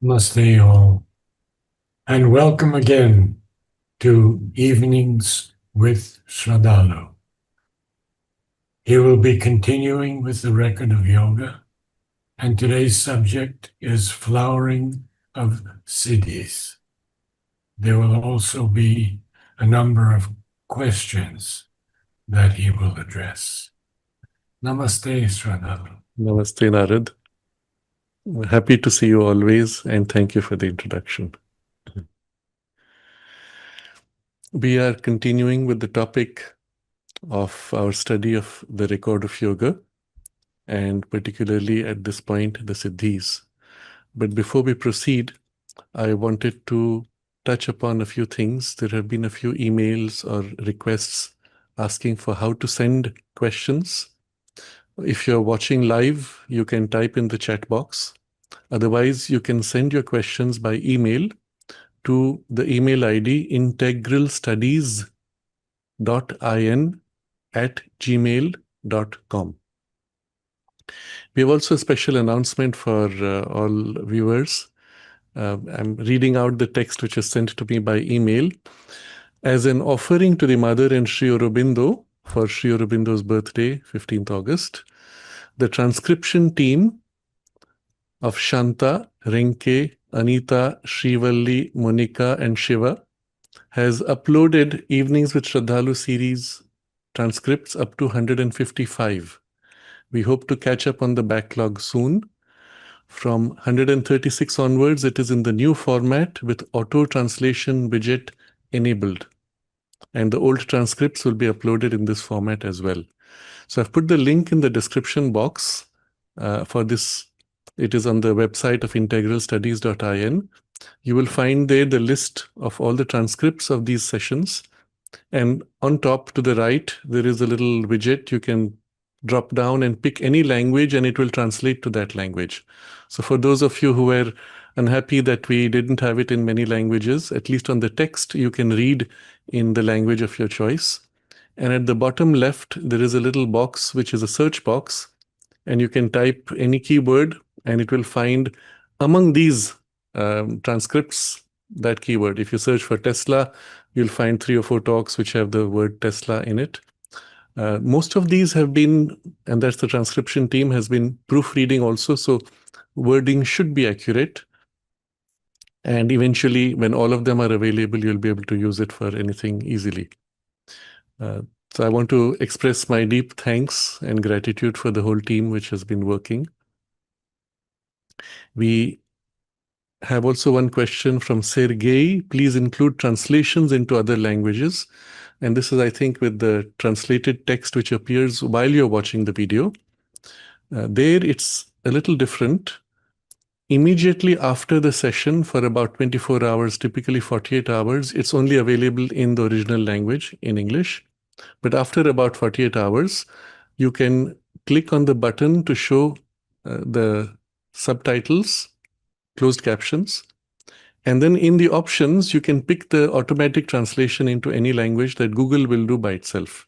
Namaste all, and welcome again to Evenings with Sraddhalu. He will be continuing with the record of yoga, and today's subject is flowering of Siddhis. There will also be a number of questions that he will address. Namaste, Sraddhalu. Namaste, Narad. Happy to see you always, and thank you for the introduction. We are continuing with the topic of our study of the record of yoga, and particularly at this point, the Siddhis. But before we proceed, I wanted to touch upon a few things. There have been a few emails or requests asking for how to send questions. If you're watching live, you can type in the chat box. Otherwise, you can send your questions by email to the email ID integralstudies.in@gmail.com. We have also a special announcement for all viewers. I'm reading out the text which is sent to me by email. As an offering to the Mother and Sri Aurobindo for Sri Aurobindo's birthday, 15th August, the transcription team of Shanta, Rinke, Anita, Srivalli, Monica, and Shiva has uploaded Evenings with Sraddhalu series transcripts up to 155. We hope to catch up on the backlog soon. From 136 onwards, it is in the new format with auto translation widget enabled. And the old transcripts will be uploaded in this format as well. So I've put the link in the description box for this. It is on the website of integralstudies.in. You will find there the list of all the transcripts of these sessions. And on top to the right, there is a little widget. You can drop down and pick any language and it will translate to that language. So for those of you who were unhappy that we didn't have it in many languages, at least on the text, you can read in the language of your choice. And at the bottom left, there is a little box, which is a search box. And you can type any keyword and it will find among these transcripts that keyword. If you search for Tesla, you'll find 3 or 4 talks which have the word Tesla in it. Most of these have been, and that's the transcription team, has been proofreading also, so wording should be accurate. And eventually, when all of them are available, you'll be able to use it for anything easily. So I want to express my deep thanks and gratitude for the whole team which has been working. We have also one question from Sergey. Please include translations into other languages. And this is, I think, with the translated text which appears while you're watching the video. There, it's a little different. Immediately after the session, for about 24 hours, typically 48 hours, it's only available in the original language, in English. But after about 48 hours, you can click on the button to show the subtitles, closed captions. And then in the options, you can pick the automatic translation into any language that Google will do by itself,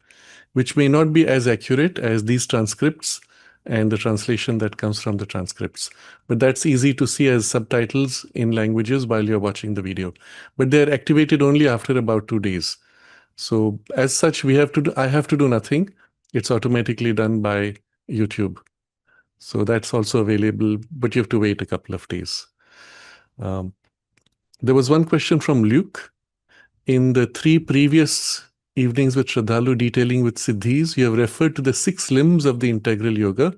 which may not be as accurate as these transcripts and the translation that comes from the transcripts. But that's easy to see as subtitles in languages while you're watching the video. But they're activated only after about 2 days. So as such, I have to do nothing. It's automatically done by YouTube. So that's also available, but you have to wait a couple of days. There was one question from Luke. In the 3 previous Evenings with Sraddhalu detailing with Siddhis, you have referred to the 6 limbs of the integral yoga,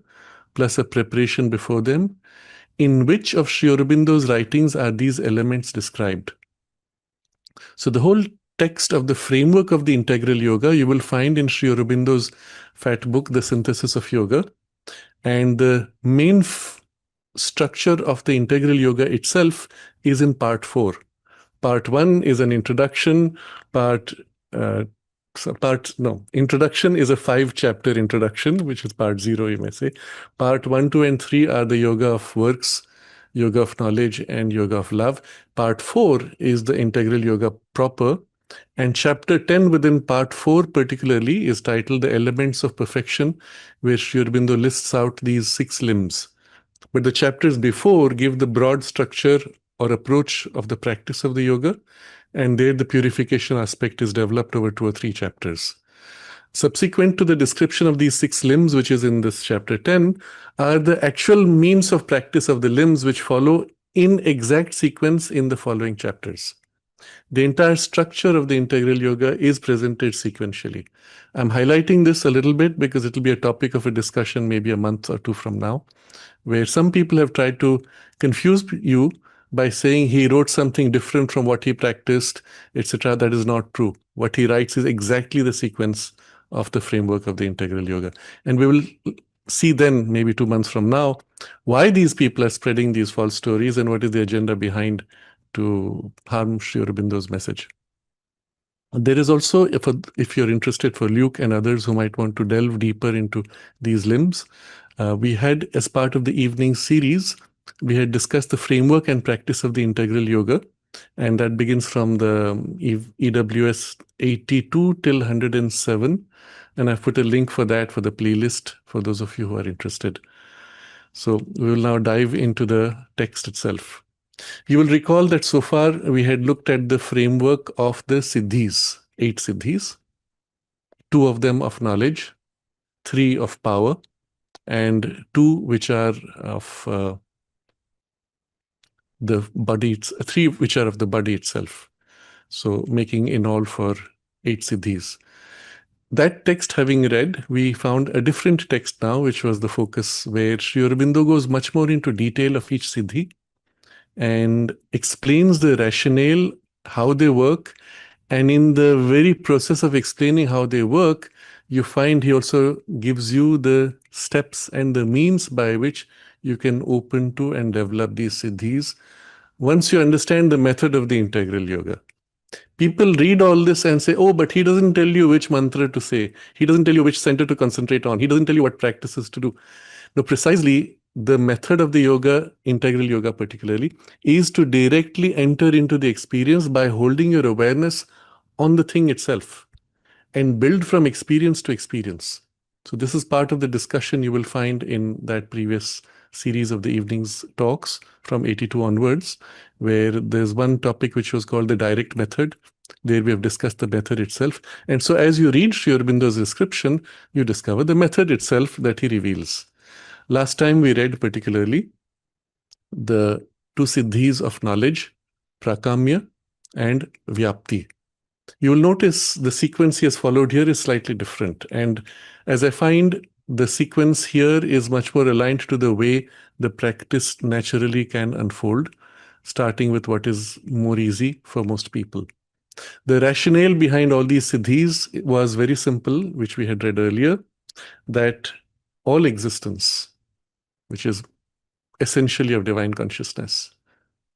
plus a preparation before them. In which of Sri Aurobindo's writings are these elements described? So the whole text of the framework of the integral yoga you will find in Sri Aurobindo's fat book, The Synthesis of Yoga. And the main structure of the integral yoga itself is in part 4. Part 1 is an introduction. Introduction is a 5-chapter introduction, which is part 0, you may say. Part 1, 2, and 3 are the yoga of works, yoga of knowledge, and yoga of love. Part 4 is the integral yoga proper. And chapter 10 within part 4 particularly is titled The Elements of Perfection, where Sri Aurobindo lists out these 6 limbs. But the chapters before give the broad structure or approach of the practice of the yoga. And there the purification aspect is developed over 2 or 3 chapters. Subsequent to the description of these 6 limbs, which is in this chapter 10, are the actual means of practice of the limbs which follow in exact sequence in the following chapters. The entire structure of the integral yoga is presented sequentially. I'm highlighting this a little bit because it will be a topic of a discussion maybe a month or 2 from now, where some people have tried to confuse you by saying he wrote something different from what he practiced, etc. That is not true. What he writes is exactly the sequence of the framework of the integral yoga. And we will see then, maybe 2 months from now, why these people are spreading these false stories and what is the agenda behind to harm Sri Aurobindo's message. There is also, if you're interested, for Luke and others who might want to delve deeper into these limbs, we had, as part of the evening series, we had discussed the framework and practice of the integral yoga, and that begins from the EWS 82 till 107, and I've put a link for that for the playlist for those of you who are interested. So we will now dive into the text itself. You will recall that so far we had looked at the framework of the Siddhis, 8 Siddhis, 2 of them of knowledge, 3 of power, and 2 which are of the body, 3 which are of the body itself. So making in all for 8 Siddhis. That text having read, we found a different text now, which was the focus, where Sri Aurobindo goes much more into detail of each Siddhi and explains the rationale, how they work. And in the very process of explaining how they work, you find he also gives you the steps and the means by which you can open to and develop these siddhis once you understand the method of the integral yoga. People read all this and say, oh, but he doesn't tell you which mantra to say. He doesn't tell you which center to concentrate on. He doesn't tell you what practices to do. No, precisely the method of the yoga, integral yoga particularly, is to directly enter into the experience by holding your awareness on the thing itself and build from experience to experience. So this is part of the discussion you will find in that previous series of the evening's talks from 82 onwards, where there's one topic which was called the direct method. There we have discussed the method itself. And so as you read Sri Aurobindo's description, you discover the method itself that he reveals. Last time we read particularly the 2 siddhis of knowledge, prakamya and vyapti. You will notice the sequence he has followed here is slightly different. And as I find, the sequence here is much more aligned to the way the practice naturally can unfold, starting with what is more easy for most people. The rationale behind all these siddhis was very simple, which we had read earlier, that all existence, which is essentially of divine consciousness,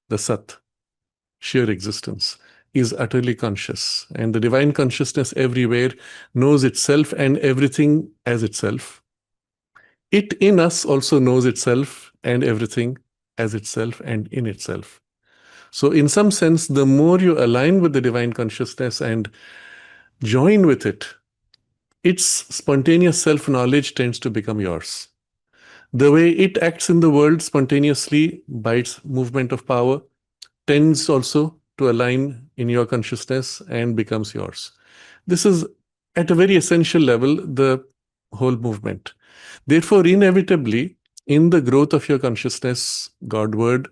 the Sat, sheer existence, is utterly conscious. And the divine consciousness everywhere knows itself and everything as itself. It in us also knows itself and everything as itself and in itself. So in some sense, the more you align with the divine consciousness and join with it, its spontaneous self-knowledge tends to become yours. The way it acts in the world spontaneously by its movement of power tends also to align in your consciousness and becomes yours. This is, at a very essential level, the whole movement. Therefore, inevitably, in the growth of your consciousness, Godward,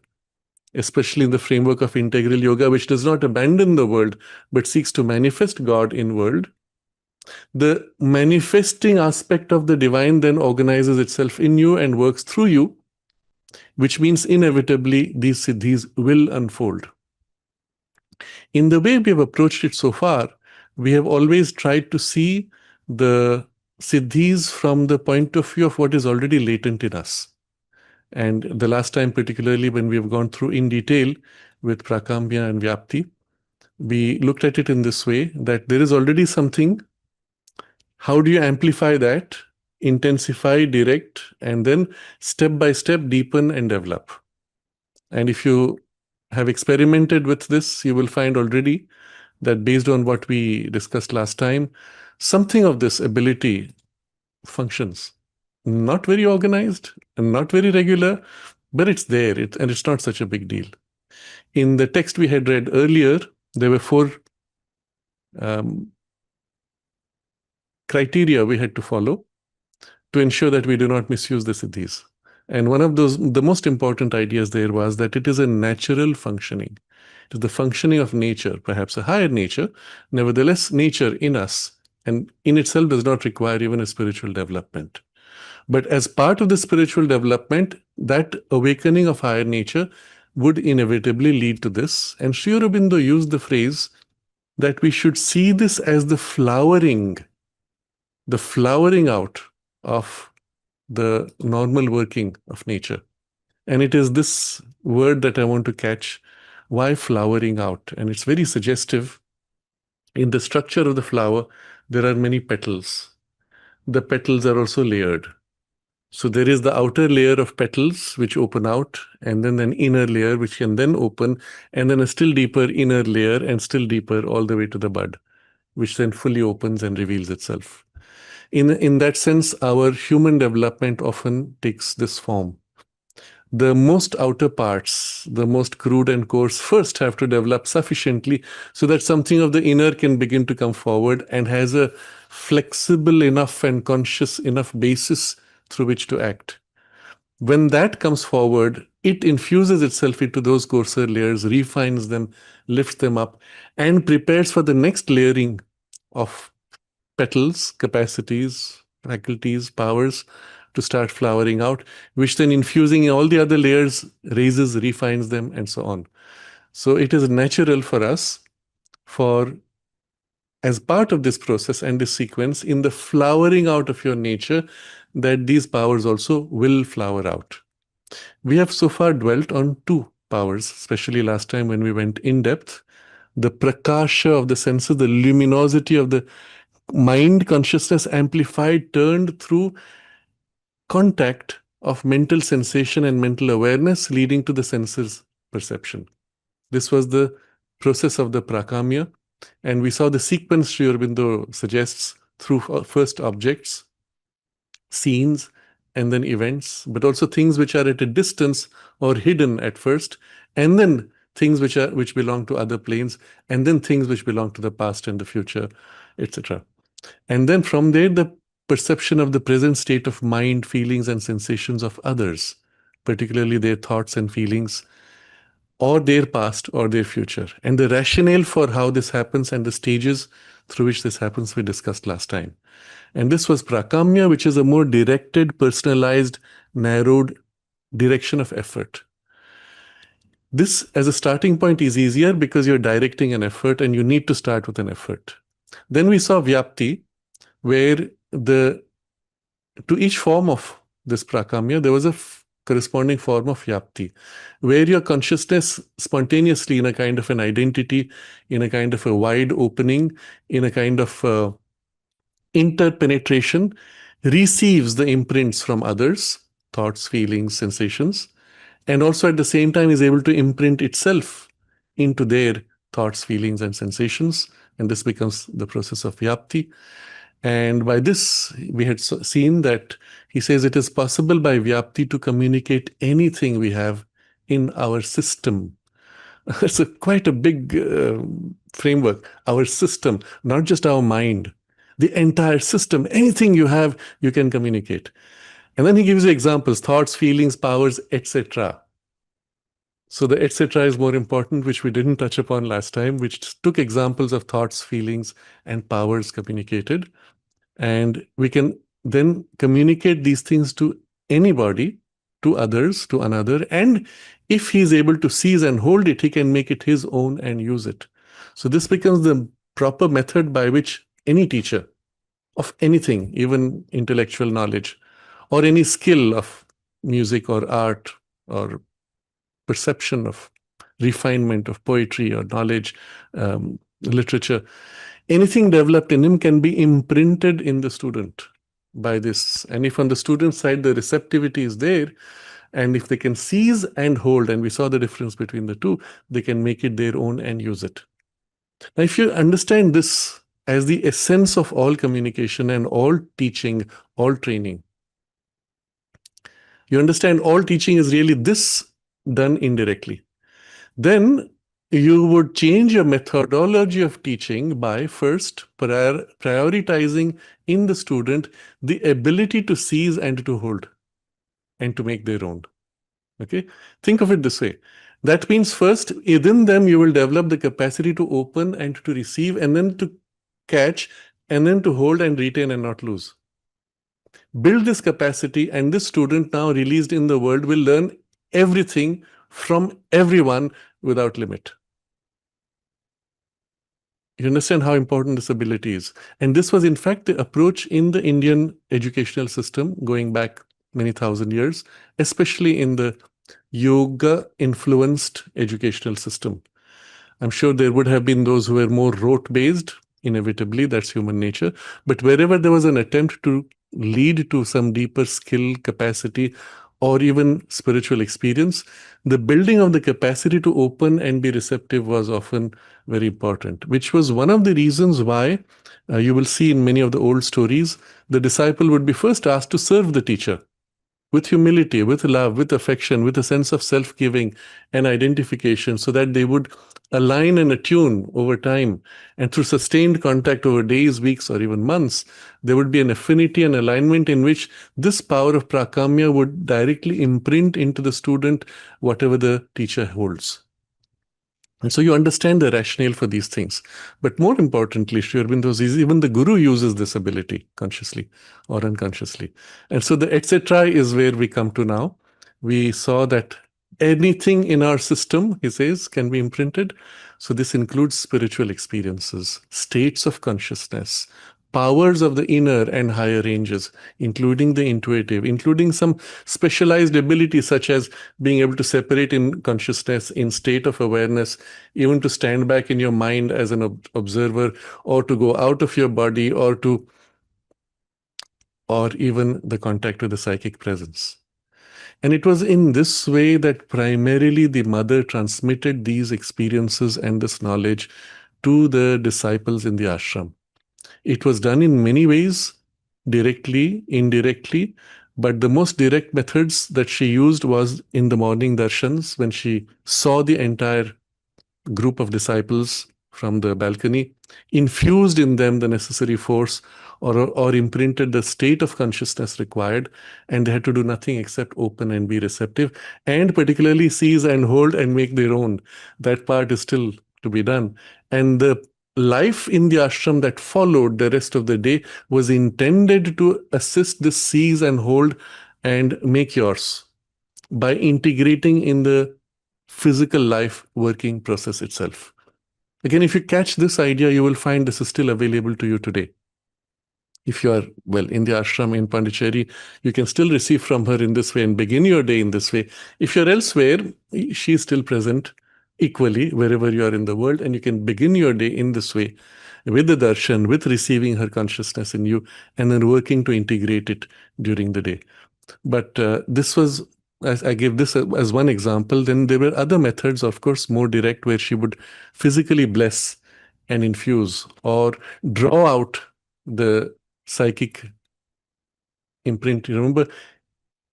especially in the framework of integral yoga, which does not abandon the world, but seeks to manifest God in world, the manifesting aspect of the divine then organizes itself in you and works through you, which means inevitably these siddhis will unfold. In the way we have approached it so far, we have always tried to see the siddhis from the point of view of what is already latent in us. And the last time, particularly when we have gone through in detail with prakamya and vyapti, we looked at it in this way, that there is already something. How do you amplify that, intensify, direct, and then step by step deepen and develop? And if you have experimented with this, you will find already that based on what we discussed last time, something of this ability functions. Not very organized and not very regular, but it's there, and it's not such a big deal. In the text we had read earlier, there were four criteria we had to follow to ensure that we do not misuse the Siddhis. And one of those, the most important ideas there was that it is a natural functioning. It is the functioning of nature, perhaps a higher nature. Nevertheless, nature in us and in itself does not require even a spiritual development. But as part of the spiritual development, that awakening of higher nature would inevitably lead to this. And Sri Aurobindo used the phrase that we should see this as the flowering out of the normal working of nature. And it is this word that I want to catch. Why flowering out? And it's very suggestive. In the structure of the flower, there are many petals. The petals are also layered. So there is the outer layer of petals which open out, and then an inner layer which can then open, and then a still deeper inner layer, and still deeper all the way to the bud, which then fully opens and reveals itself. In that sense, our human development often takes this form. The most outer parts, the most crude and coarse, first have to develop sufficiently so that something of the inner can begin to come forward and has a flexible enough and conscious enough basis through which to act. When that comes forward, it infuses itself into those coarser layers, refines them, lifts them up, and prepares for the next layering of petals, capacities, faculties, powers to start flowering out, which then infusing in all the other layers raises, refines them, and so on. So it is natural for us, as part of this process and this sequence, in the flowering out of your nature, that these powers also will flower out. We have so far dwelt on two powers, especially last time when we went in depth. The prakasha of the senses, the luminosity of the mind consciousness amplified, turned through contact of mental sensation and mental awareness, leading to the senses perception. This was the process of the prakamya, and we saw the sequence Sri Aurobindo suggests through first objects, scenes, and then events, but also things which are at a distance or hidden at first, and then things which belong to other planes, and then things which belong to the past and the future, etc. And then from there, the perception of the present state of mind, feelings, and sensations of others, particularly their thoughts and feelings, or their past or their future. And the rationale for how this happens and the stages through which this happens we discussed last time. And this was prakamya, which is a more directed, personalized, narrowed direction of effort. This, as a starting point, is easier because you're directing an effort and you need to start with an effort. Then we saw vyapti, where to each form of this prakamya, there was a corresponding form of vyapti, where your consciousness spontaneously, in a kind of an identity, in a kind of a wide opening, in a kind of interpenetration, receives the imprints from others, thoughts, feelings, sensations, and also at the same time is able to imprint itself into their thoughts, feelings, and sensations. And this becomes the process of vyapti. And by this, we had seen that he says it is possible by vyapti to communicate anything we have in our system. It's quite a big framework. Our system, not just our mind, the entire system, anything you have, you can communicate. And then he gives you examples, thoughts, feelings, powers, etc. So the etc. is more important, which we didn't touch upon last time, which took examples of thoughts, feelings, and powers communicated. And we can then communicate these things to anybody, to others, to another. And if he's able to seize and hold it, he can make it his own and use it. So this becomes the proper method by which any teacher of anything, even intellectual knowledge, or any skill of music or art or perception of refinement of poetry or knowledge, literature, anything developed in him can be imprinted in the student by this. And if on the student side the receptivity is there, and if they can seize and hold, and we saw the difference between the two, they can make it their own and use it. Now, if you understand this as the essence of all communication and all teaching, all training, you understand all teaching is really this done indirectly. Then you would change your methodology of teaching by first prioritizing in the student the ability to seize and to hold and to make their own. Okay, think of it this way. That means first within them you will develop the capacity to open and to receive, and then to catch, and then to hold and retain and not lose. Build this capacity, and this student now released in the world will learn everything from everyone without limit. You understand how important this ability is. And this was, in fact, the approach in the Indian educational system going back many thousand years, especially in the yoga-influenced educational system. I'm sure there would have been those who were more rote-based, inevitably, that's human nature. But wherever there was an attempt to lead to some deeper skill, capacity, or even spiritual experience, the building of the capacity to open and be receptive was often very important, which was one of the reasons why you will see in many of the old stories, the disciple would be first asked to serve the teacher with humility, with love, with affection, with a sense of self-giving and identification, so that they would align and attune over time. And through sustained contact over days, weeks, or even months, there would be an affinity and alignment in which this power of prakamya would directly imprint into the student whatever the teacher holds. And so you understand the rationale for these things. But more importantly, Sri Aurobindo says even the guru uses this ability consciously or unconsciously. And so the etc. is where we come to now. We saw that anything in our system, he says, can be imprinted. So this includes spiritual experiences, states of consciousness, powers of the inner and higher ranges, including the intuitive, including some specialized abilities such as being able to separate in consciousness, in state of awareness, even to stand back in your mind as an observer, or to go out of your body, or even the contact with the psychic presence. And it was in this way that primarily the mother transmitted these experiences and this knowledge to the disciples in the ashram. It was done in many ways, directly, indirectly, but the most direct methods that she used was in the morning darshans, when she saw the entire group of disciples from the balcony, infused in them the necessary force, or imprinted the state of consciousness required, and they had to do nothing except open and be receptive, and particularly seize and hold and make their own. That part is still to be done. And the life in the ashram that followed the rest of the day was intended to assist this seize and hold and make yours by integrating in the physical life working process itself. Again, if you catch this idea, you will find this is still available to you today. If you are, well, in the ashram in Pondicherry, you can still receive from her in this way and begin your day in this way. If you're elsewhere, she is still present equally wherever you are in the world, and you can begin your day in this way with the darshan, with receiving her consciousness in you, and then working to integrate it during the day. But this was, as I give this as one example. Then there were other methods, of course, more direct, where she would physically bless and infuse or draw out the psychic imprint. You remember,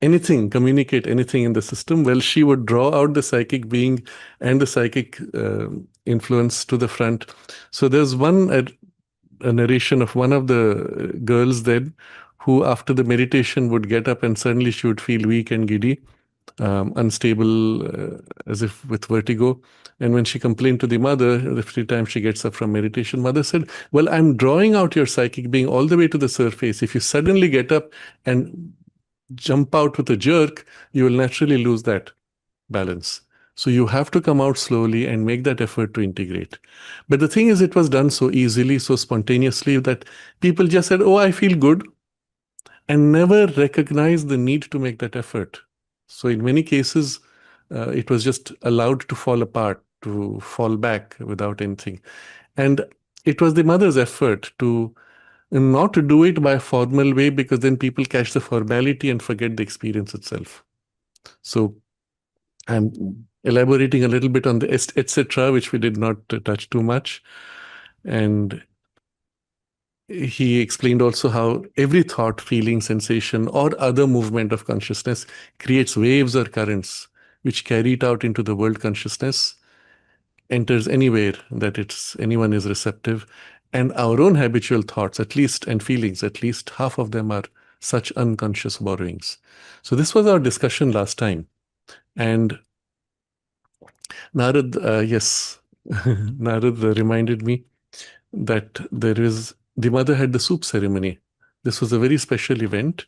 anything, communicate anything in the system, well, she would draw out the psychic being and the psychic influence to the front. So there's a narration of one of the girls then, who after the meditation would get up and suddenly she would feel weak and giddy, unstable, as if with vertigo. And when she complained to the mother, every time she gets up from meditation, mother said, well, I'm drawing out your psychic being all the way to the surface. If you suddenly get up and jump out with a jerk, you will naturally lose that balance. So you have to come out slowly and make that effort to integrate. But the thing is, it was done so easily, so spontaneously, that people just said, oh, I feel good, and never recognized the need to make that effort. So in many cases, it was just allowed to fall apart, to fall back without anything. And it was the mother's effort to not to do it by a formal way, because then people catch the formality and forget the experience itself. So I'm elaborating a little bit on the etc., which we did not touch too much. And he explained also how every thought, feeling, sensation, or other movement of consciousness creates waves or currents which carry it out into the world consciousness. enters anywhere that anyone is receptive. And our own habitual thoughts, at least, and feelings, at least half of them are such unconscious borrowings. So this was our discussion last time. And Narad, yes, Narad reminded me that the mother had the soup ceremony. This was a very special event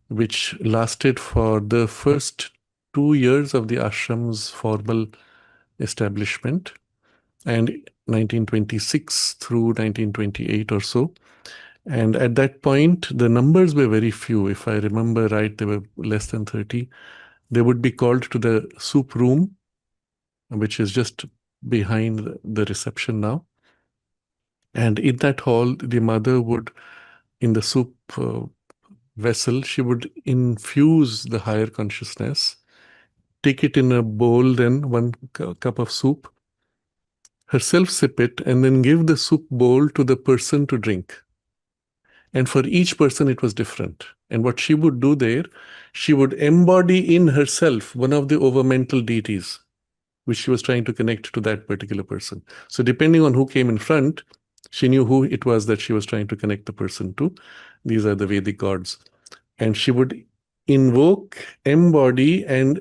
which lasted for the first 2 years of the ashram's formal establishment, and 1926 through 1928 or so. And at that point, the numbers were very few. If I remember right, they were less than 30. They would be called to the soup room, which is just behind the reception now. And in that hall, the mother would, in the soup vessel, she would infuse the higher consciousness, take it in a bowl, then one cup of soup, herself sip it, and then give the soup bowl to the person to drink. And for each person, it was different. And what she would do there, she would embody in herself one of the overmental deities, which she was trying to connect to that particular person. So depending on who came in front, she knew who it was that she was trying to connect the person to. These are the Vedic gods. And she would invoke, embody, and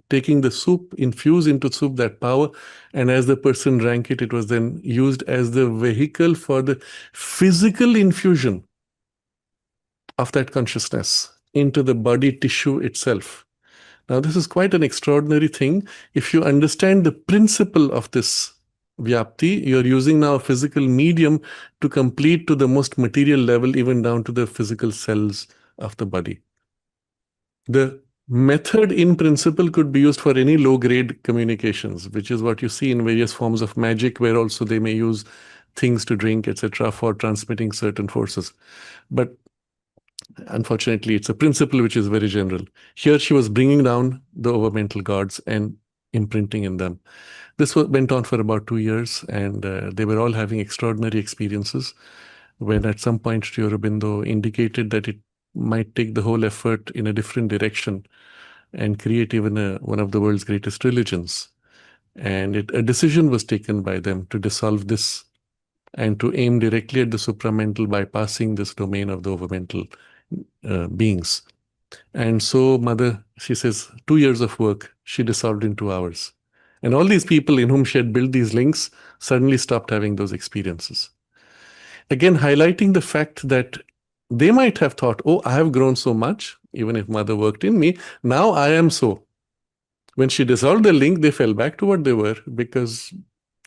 taking the soup, infuse into soup that power. And as the person drank it, it was then used as the vehicle for the physical infusion of that consciousness into the body tissue itself. Now, this is quite an extraordinary thing. If you understand the principle of this Vyapti, you're using now a physical medium to complete to the most material level, even down to the physical cells of the body. The method in principle could be used for any low-grade communications, which is what you see in various forms of magic, where also they may use things to drink, etc., for transmitting certain forces. But unfortunately, it's a principle which is very general. Here she was bringing down the overmental gods and imprinting in them. This went on for about 2 years, and they were all having extraordinary experiences, when at some point Sri Aurobindo indicated that it might take the whole effort in a different direction and create even one of the world's greatest religions. And a decision was taken by them to dissolve this and to aim directly at the supramental, bypassing this domain of the overmental beings. And so mother, she says, 2 years of work, she dissolved in 2 hours. And all these people in whom she had built these links suddenly stopped having those experiences. Again, highlighting the fact that they might have thought, oh, I have grown so much, even if mother worked in me, now I am so. When she dissolved the link, they fell back to what they were, because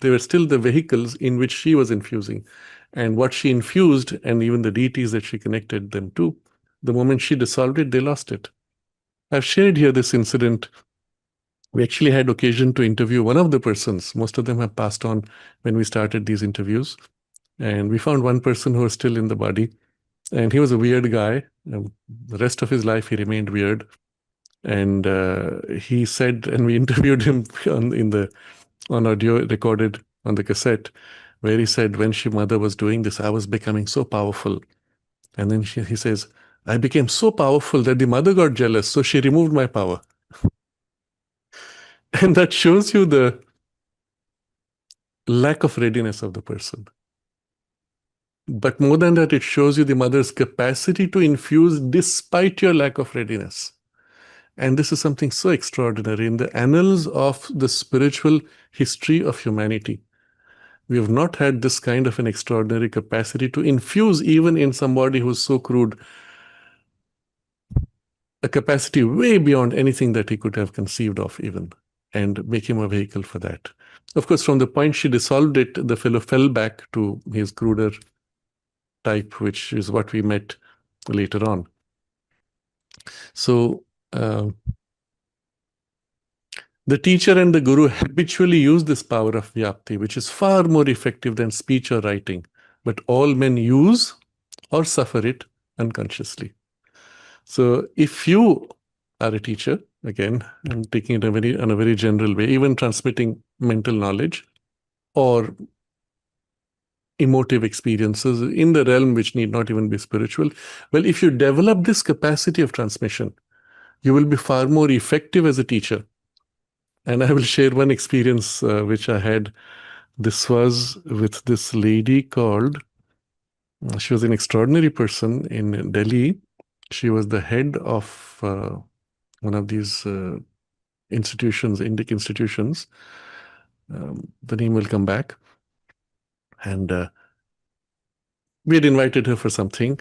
they were still the vehicles in which she was infusing. And what she infused, and even the deities that she connected them to, the moment she dissolved it, they lost it. I've shared here this incident. We actually had occasion to interview one of the persons. Most of them have passed on when we started these interviews. And we found one person who was still in the body. And he was a weird guy. The rest of his life, he remained weird. And he said, and we interviewed him on audio recorded on the cassette, where he said, when mother was doing this, I was becoming so powerful. And then he says, I became so powerful that the mother got jealous, so she removed my power. And that shows you the lack of readiness of the person. But more than that, it shows you the mother's capacity to infuse despite your lack of readiness. And this is something so extraordinary in the annals of the spiritual history of humanity. We have not had this kind of an extraordinary capacity to infuse even in somebody who's so crude, a capacity way beyond anything that he could have conceived of even, and make him a vehicle for that. Of course, from the point she dissolved it, the fellow fell back to his cruder type, which is what we met later on. So the teacher and the guru habitually use this power of Vyapti, which is far more effective than speech or writing, but all men use or suffer it unconsciously. So if you are a teacher, again, I'm taking it in a very general way, even transmitting mental knowledge or emotive experiences in the realm which need not even be spiritual, well, if you develop this capacity of transmission, you will be far more effective as a teacher And I will share one experience which I had. This was with this lady called, she was an extraordinary person in Delhi. She was the head of one of these institutions, Indic institutions. The name will come back. And we had invited her for something.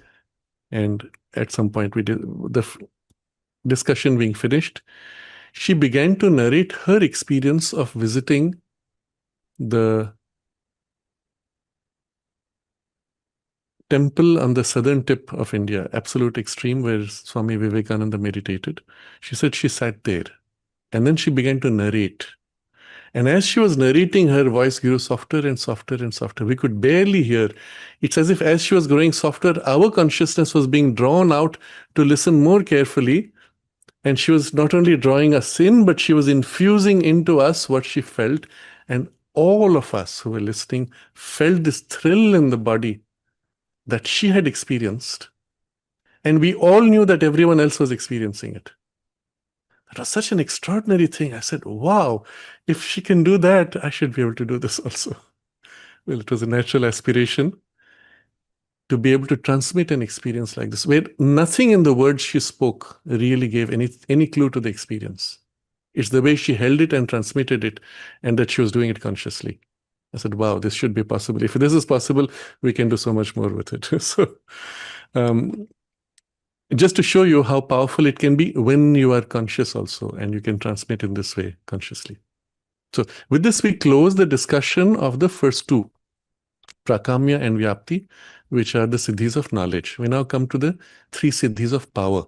And at some point, we did the discussion being finished, she began to narrate her experience of visiting the temple on the southern tip of India, absolute extreme, where Swami Vivekananda meditated. She said she sat there and then she began to narrate. And as she was narrating, her voice grew softer and softer and softer. We could barely hear. It's as if as she was growing softer, our consciousness was being drawn out to listen more carefully. And she was not only drawing us in, but she was infusing into us what she felt. And all of us who were listening felt this thrill in the body that she had experienced. And we all knew that everyone else was experiencing it. That was such an extraordinary thing. I said, wow, if she can do that, I should be able to do this also. Well, it was a natural aspiration to be able to transmit an experience like this, where nothing in the words she spoke really gave any clue to the experience. It's the way she held it and transmitted it, and that she was doing it consciously. I said, wow, this should be possible. If this is possible, we can do so much more with it. So, just to show you how powerful it can be when you are conscious also, and you can transmit in this way consciously. So with this, we close the discussion of the first two, Prakamya and Vyapti, which are the Siddhis of knowledge. We now come to the three Siddhis of power.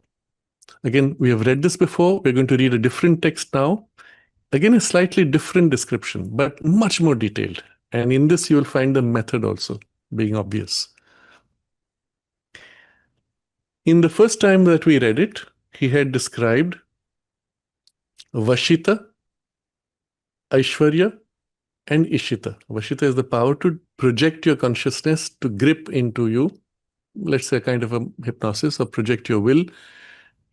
Again, we have read this before. We're going to read a different text now. Again, a slightly different description, but much more detailed. And in this, you will find the method also being obvious. In the first time that we read it, he had described Vashita, Aishwarya, and Ishita. Vashita is the power to project your consciousness, to grip into you, let's say a kind of a hypnosis, or project your will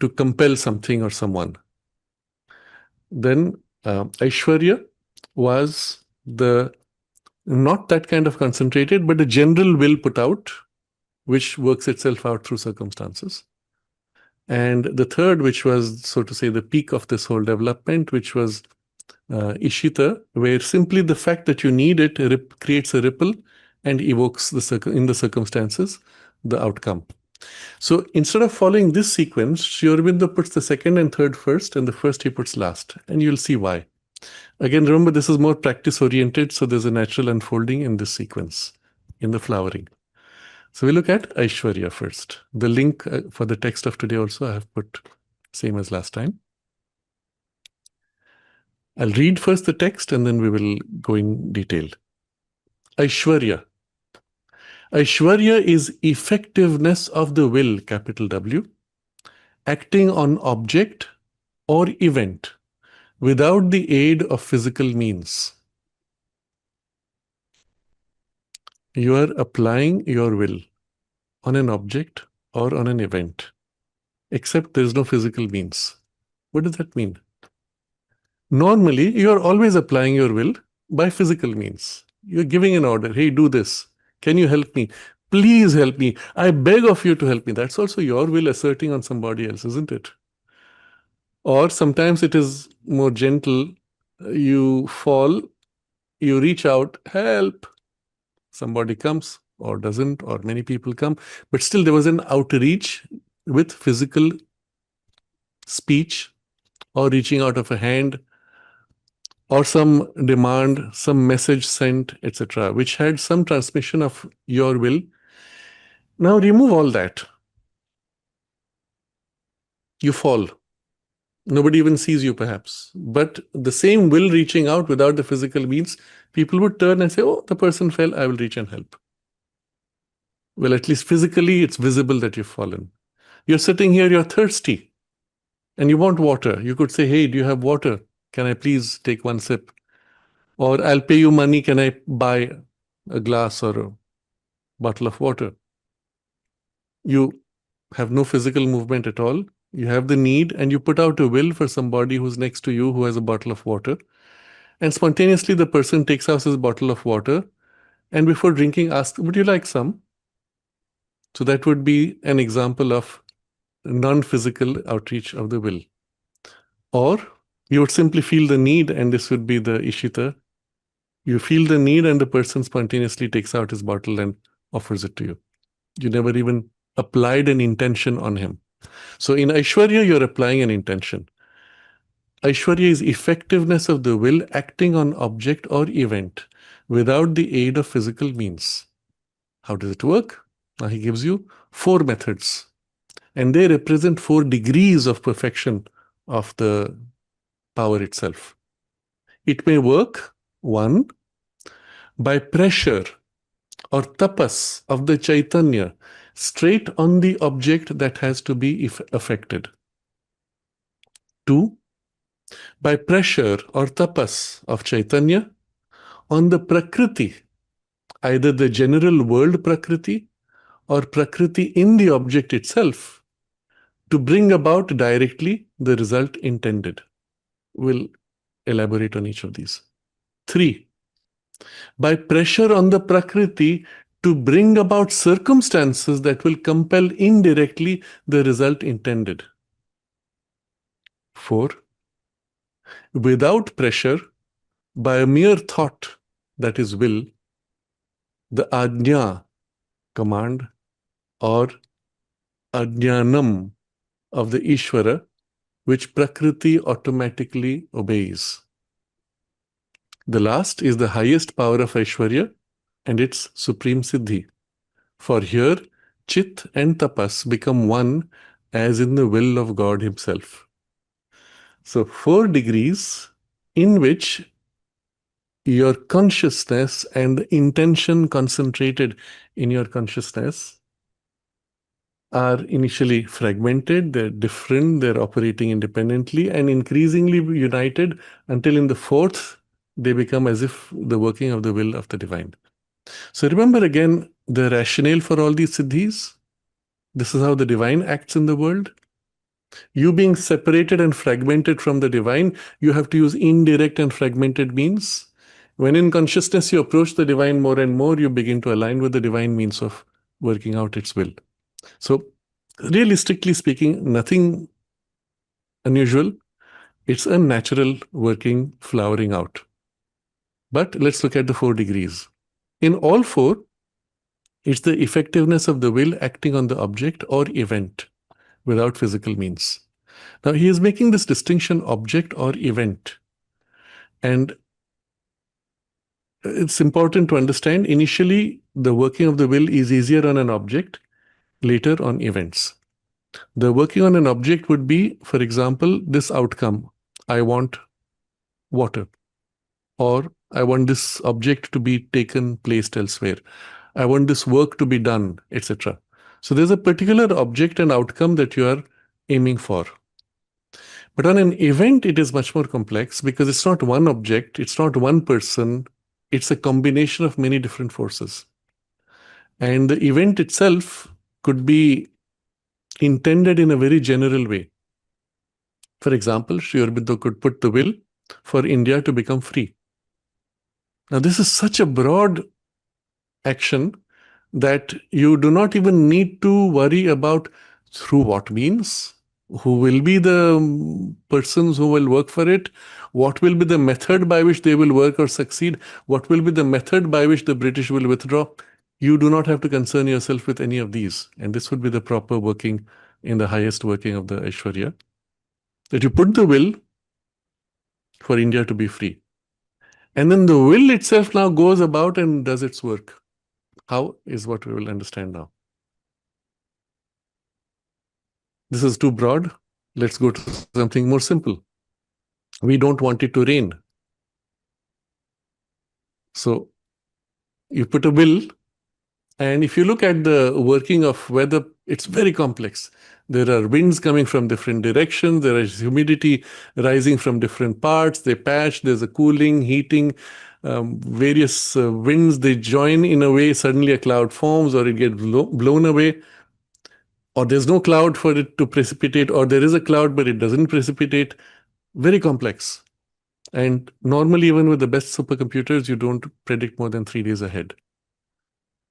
to compel something or someone. Then Aishwarya was not that kind of concentrated, but a general will put out, which works itself out through circumstances. And the third, which was, so to say, the peak of this whole development, which was Ishita, where simply the fact that you need it creates a ripple and evokes in the circumstances the outcome. So instead of following this sequence, Sri Aurobindo puts the second and third first, and the first he puts last, and you'll see why. Again, remember, this is more practice-oriented, so there's a natural unfolding in this sequence, in the flowering. So we look at Aishwarya first. The link for the text of today also I have put same as last time. I'll read first the text and then we will go in detail. Aishwarya. Aishwarya is effectiveness of the will, capital W, acting on object or event without the aid of physical means. You are applying your will on an object or on an event, except there is no physical means. What does that mean? Normally, you are always applying your will by physical means. You're giving an order, hey, do this. Can you help me? Please help me. I beg of you to help me. That's also your will asserting on somebody else, isn't it? Or sometimes it is more gentle. You fall, you reach out, help. Somebody comes or doesn't, or many people come. But still there was an outreach with physical speech or reaching out of a hand or some demand, some message sent, etc., which had some transmission of your will. Now remove all that. You fall. Nobody even sees you, perhaps. But the same will reaching out without the physical means, people would turn and say, oh, the person fell, I will reach and help. Well, at least physically, it's visible that you've fallen. You're sitting here, you're thirsty, and you want water. You could say, hey, do you have water? Can I please take one sip? Or I'll pay you money, can I buy a glass or a bottle of water? You have no physical movement at all. You have the need and you put out a will for somebody who's next to you who has a bottle of water. and spontaneously the person takes out his bottle of water and before drinking asks, would you like some? So that would be an example of non-physical outreach of the will. Or you would simply feel the need, and this would be the Ishita. You feel the need and the person spontaneously takes out his bottle and offers it to you. You never even applied an intention on him. So in Aishwarya, you're applying an intention. Aishwarya is effectiveness of the will acting on object or event without the aid of physical means. How does it work? Now he gives you 4 methods, and they represent 4 degrees of perfection of the power itself. It may work, 1, by pressure or tapas of the Chaitanya straight on the object that has to be affected. 2, by pressure or tapas of Chaitanya on the Prakriti, either the general world Prakriti or Prakriti in the object itself, to bring about directly the result intended. We'll elaborate on each of these. 3, by pressure on the Prakriti to bring about circumstances that will compel indirectly the result intended. 4, without pressure, by a mere thought, that is will, the ajna, command, or ajnanam of the Ishvara, which Prakriti automatically obeys. The last is the highest power of Aishwarya and its supreme Siddhi. For here, Chit and Tapas become one as in the will of God himself. So 4 degrees in which your consciousness and the intention concentrated in your consciousness are initially fragmented, they're different, they're operating independently and increasingly united until in the 4th, they become as if the working of the will of the divine. So remember again the rationale for all these siddhis. This is how the divine acts in the world. You being separated and fragmented from the divine, you have to use indirect and fragmented means. When in consciousness you approach the divine more and more, you begin to align with the divine means of working out its will. So realistically speaking, nothing unusual. It's a natural working, flowering out. But let's look at the 4 degrees. In all 4, it's the effectiveness of the will acting on the object or event without physical means. Now he is making this distinction, object or event. And it's important to understand, initially the working of the will is easier on an object, later on events. The working on an object would be, for example, this outcome. I want water, or I want this object to be taken, placed elsewhere. I want this work to be done, etc. So there's a particular object and outcome that you are aiming for. But on an event, it is much more complex because it's not one object, it's not one person, it's a combination of many different forces. And the event itself could be intended in a very general way. For example, Sri Aurobindo could put the will for India to become free. Now, this is such a broad action that you do not even need to worry about through what means, who will be the persons who will work for it, what will be the method by which they will work or succeed, what will be the method by which the British will withdraw. You do not have to concern yourself with any of these. And this would be the proper working in the highest working of the Aishwarya. That you put the will for India to be free. And then the will itself now goes about and does its work. How is what we will understand now. This is too broad. Let's go to something more simple. We don't want it to rain. So you put a will, and if you look at the working of weather, it's very complex. There are winds coming from different directions. There is humidity rising from different parts. They patch. There's a cooling, heating, various winds. They join in a way. Suddenly a cloud forms or it gets blown away. Or there's no cloud for it to precipitate. Or there is a cloud, but it doesn't precipitate. Very complex. And normally, even with the best supercomputers, you don't predict more than 3 days ahead.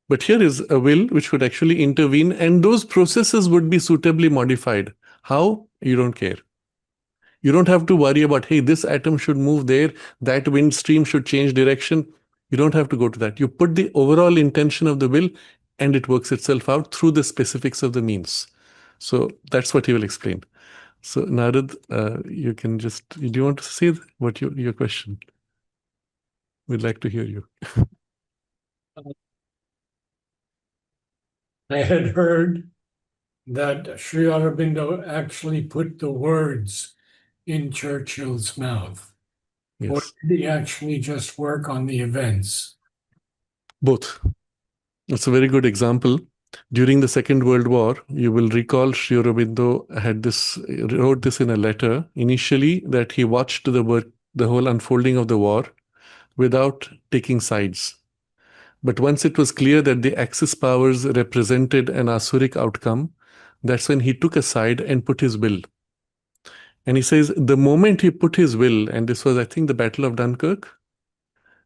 But here is a will which could actually intervene, and those processes would be suitably modified. How? You don't care. You don't have to worry about, hey, this atom should move there, that wind stream should change direction. You don't have to go to that. You put the overall intention of the will, and it works itself out through the specifics of the means. So that's what he will explain. So Narad, you can just, do you want to say what your question? We'd like to hear you. I had heard that Sri Aurobindo actually put the words in Churchill's mouth. Or Yes, did he actually just work on the events? both. That's a very good example. During the Second World War, you will recall Sri Aurobindo wrote this in a letter initially, that he watched the whole unfolding of the war without taking sides. But once it was clear that the Axis powers represented an Asuric outcome, that's when he took a side and put his will. And he says the moment he put his will, and this was, I think, the Battle of Dunkirk,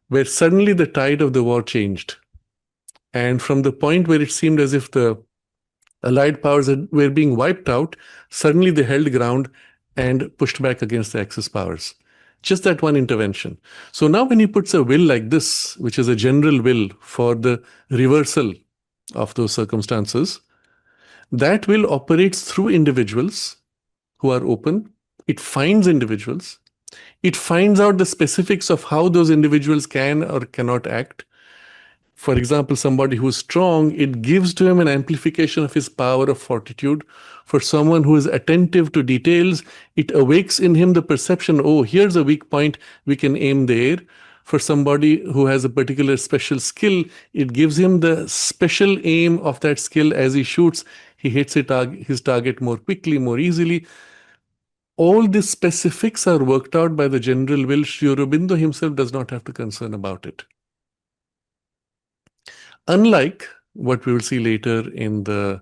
where suddenly the tide of the war changed. And from the point where it seemed as if the Allied powers were being wiped out, suddenly they held ground and pushed back against the Axis powers. Just that one intervention. So now when he puts a will like this, which is a general will for the reversal of those circumstances, that will operates through individuals who are open. It finds individuals. It finds out the specifics of how those individuals can or cannot act. For example, somebody who's strong, it gives to him an amplification of his power of fortitude. For someone who is attentive to details, it awakes in him the perception, oh, here's a weak point, we can aim there. For somebody who has a particular special skill, it gives him the special aim of that skill. As he shoots, he hits his target more quickly, more easily. All these specifics are worked out by the general will. Sri Aurobindo himself does not have to concern about it. Unlike what we will see later in the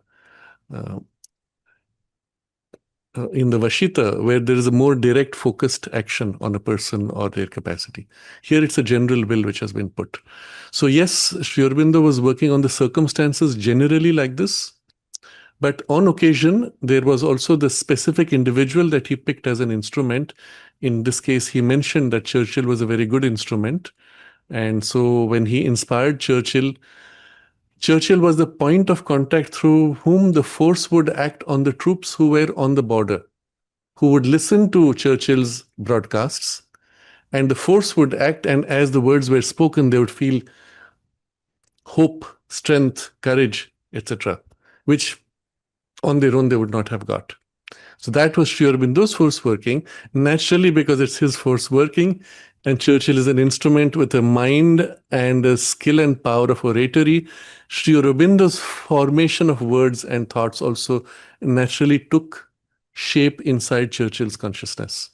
Vashita, where there is a more direct focused action on a person or their capacity. Here it's a general will which has been put. So yes, Sri Aurobindo was working on the circumstances generally like this, but on occasion, there was also the specific individual that he picked as an instrument. In this case, he mentioned that Churchill was a very good instrument. And so when he inspired Churchill was the point of contact through whom the force would act on the troops who were on the border, who would listen to Churchill's broadcasts, and the force would act, and as the words were spoken, they would feel hope, strength, courage, etc., which on their own they would not have got. So that was Sri Aurobindo's force working. Naturally, because it's his force working, and Churchill is an instrument with a mind and a skill and power of oratory, Sri Aurobindo's formation of words and thoughts also naturally took shape inside Churchill's consciousness.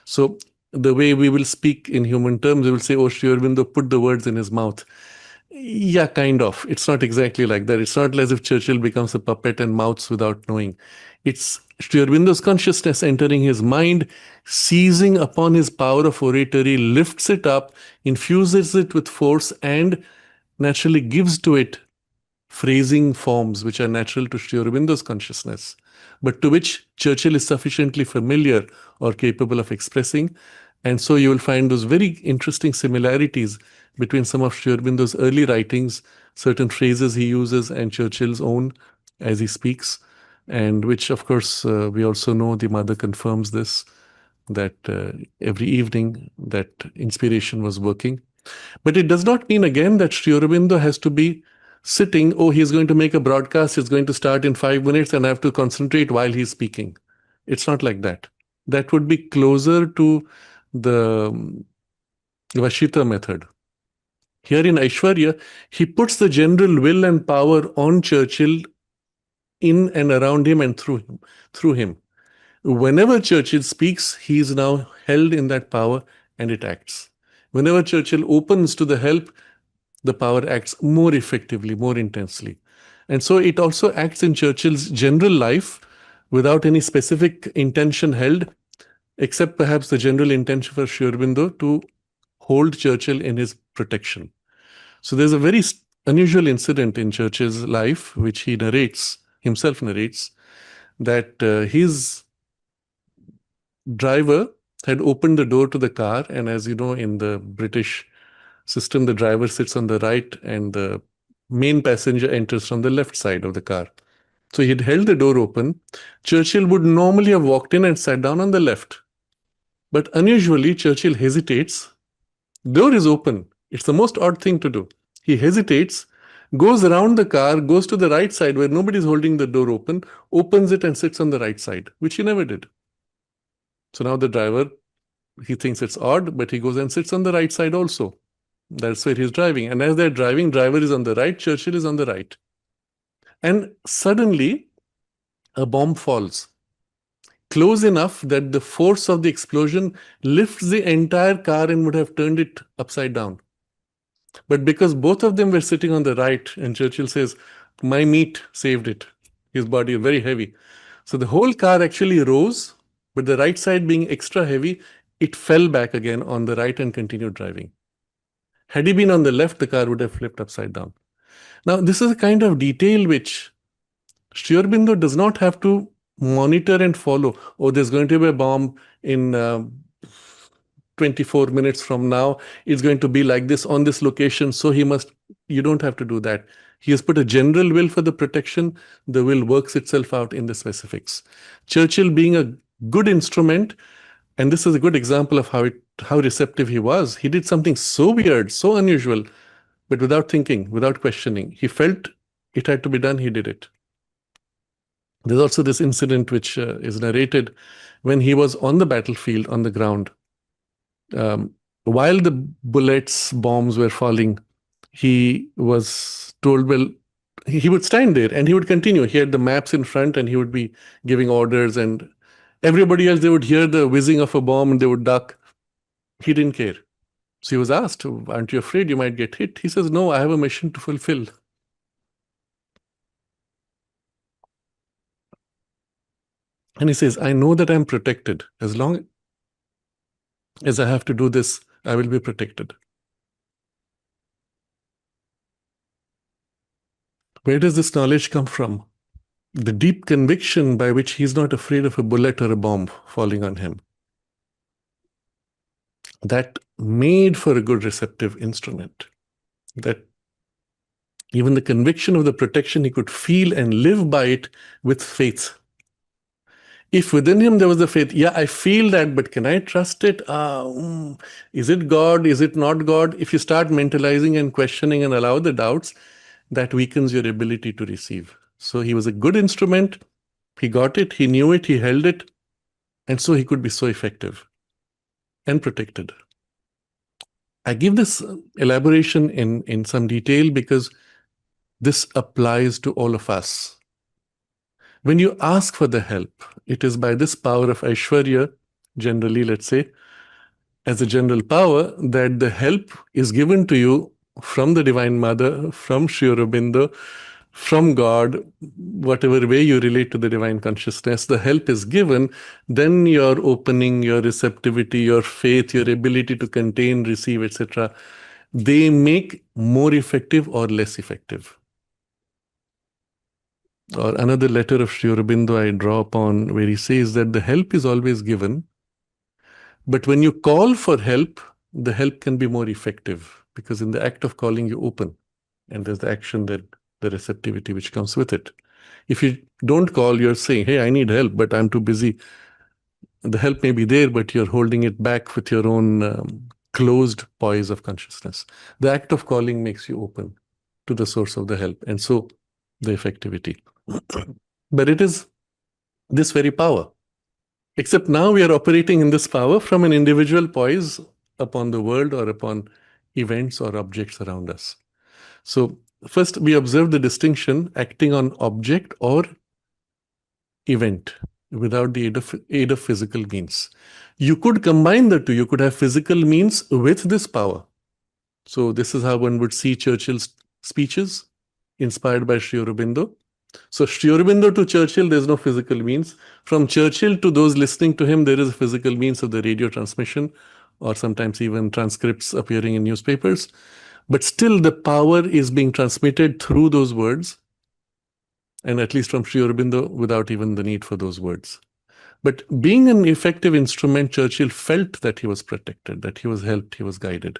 So the way we will speak in human terms, we will say, oh, Sri Aurobindo put the words in his mouth. Yeah, kind of. It's not exactly like that. It's not as if Churchill becomes a puppet and mouths without knowing. It's Sri Aurobindo's consciousness entering his mind, seizing upon his power of oratory, lifts it up, infuses it with force, and naturally gives to it phrasing forms which are natural to Sri Aurobindo's consciousness, but to which Churchill is sufficiently familiar or capable of expressing. And so you will find those very interesting similarities between some of Sri Aurobindo's early writings, certain phrases he uses, and Churchill's own as he speaks, and which, of course, we also know the mother confirms this, that every evening that inspiration was working. But it does not mean, again, that Sri Aurobindo has to be sitting, oh, he's going to make a broadcast, it's going to start in 5 minutes, and I have to concentrate while he's speaking. It's not like that. That would be closer to the Vashita method. Here in Aishwarya, he puts the general will and power on Churchill in and around him and through him. Whenever Churchill speaks, he is now held in that power and it acts. Whenever Churchill opens to the help, the power acts more effectively, more intensely. And so it also acts in Churchill's general life without any specific intention held. except perhaps the general intention for Sri Aurobindo to hold Churchill in his protection. So there's a very unusual incident in Churchill's life, which he himself narrates, that his driver had opened the door to the car, and as you know, in the British system, the driver sits on the right and the main passenger enters from the left side of the car. So he'd held the door open. Churchill would normally have walked in and sat down on the left. But unusually, Churchill hesitates. Door is open. It's the most odd thing to do. He hesitates, goes around the car, goes to the right side where nobody's holding the door open, opens it and sits on the right side, which he never did. So now the driver, he thinks it's odd, but he goes and sits on the right side also. That's where he's driving. And as they're driving, driver is on the right, Churchill is on the right. And suddenly, a bomb falls close enough that the force of the explosion lifts the entire car and would have turned it upside down. But because both of them were sitting on the right, and Churchill says, my meat saved it. His body is very heavy. So the whole car actually rose, but the right side being extra heavy, it fell back again on the right and continued driving. Had he been on the left, the car would have flipped upside down. Now, this is a kind of detail which Sri Aurobindo does not have to monitor and follow. Oh, there's going to be a bomb in 24 minutes from now. It's going to be like this on this location. So you don't have to do that. He has put a general will for the protection. The will works itself out in the specifics. Churchill being a good instrument, and this is a good example of how receptive he was. He did something so weird, so unusual, but without thinking, without questioning. He felt it had to be done. He did it. There's also this incident which is narrated when he was on the battlefield, on the ground. While the bullets, bombs were falling, he was told, well, he would stand there and he would continue. He had the maps in front and he would be giving orders, and everybody else, they would hear the whizzing of a bomb and they would duck. He didn't care. So he was asked, aren't you afraid you might get hit? He says, no, I have a mission to fulfill. And he says, I know that I'm protected. As long as I have to do this, I will be protected. Where does this knowledge come from? The deep conviction by which he's not afraid of a bullet or a bomb falling on him. That made for a good receptive instrument. That even the conviction of the protection, he could feel and live by it with faith. If within him there was the faith, yeah, I feel that, but can I trust it? Is it God? Is it not God? If you start mentalizing and questioning and allow the doubts, that weakens your ability to receive. So he was a good instrument. He got it. He knew it. He held it. And so he could be so effective and protected. I give this elaboration in some detail because this applies to all of us. When you ask for the help, it is by this power of Aishwarya, generally, let's say, as a general power, that the help is given to you from the Divine Mother, from Sri Aurobindo, from God, whatever way you relate to the divine consciousness, the help is given, then your opening, your receptivity, your faith, your ability to contain, receive, etc., they make more effective or less effective. Or another letter of Sri Aurobindo I draw upon where he says that the help is always given, but when you call for help, the help can be more effective because in the act of calling you open and there's the action, that the receptivity which comes with it. If you don't call, you're saying, hey, I need help, but I'm too busy. The help may be there, but you're holding it back with your own closed poise of consciousness. The act of calling makes you open to the source of the help, and so the effectivity. But it is this very power. Except now we are operating in this power from an individual poise upon the world or upon events or objects around us. So first we observe the distinction acting on object or event without the aid of physical means. You could combine the two. You could have physical means with this power. So this is how one would see Churchill's speeches inspired by Sri Aurobindo. So Sri Aurobindo to Churchill, there's no physical means. From Churchill to those listening to him, there is a physical means of the radio transmission, or sometimes even transcripts appearing in newspapers. But still, the power is being transmitted through those words, and at least from Sri Aurobindo, without even the need for those words. But being an effective instrument, Churchill felt that he was protected, that he was helped, he was guided.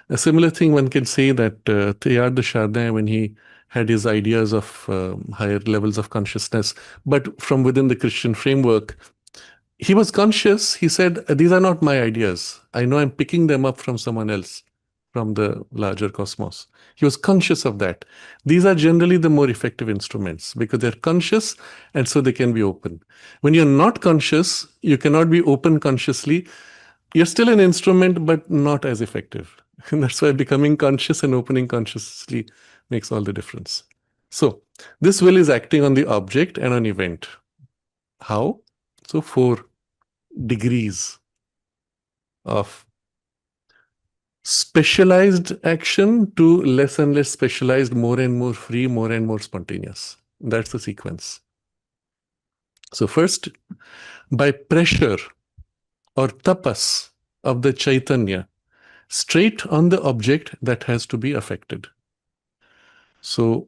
A similar thing one can say that Teilhard de Chardin, when he had his ideas of higher levels of consciousness, but from within the Christian framework, he was conscious. He said, these are not my ideas. I know I'm picking them up from someone else, from the larger cosmos. He was conscious of that. These are generally the more effective instruments because they're conscious and so they can be open. When you're not conscious, you cannot be open consciously. You're still an instrument, but not as effective. And that's why becoming conscious and opening consciously makes all the difference. So this will is acting on the object and on event. How? So 4 degrees of specialized action to less and less specialized, more and more free, more and more spontaneous. That's the sequence. So first, by pressure or tapas of the Chaitanya, straight on the object that has to be affected. So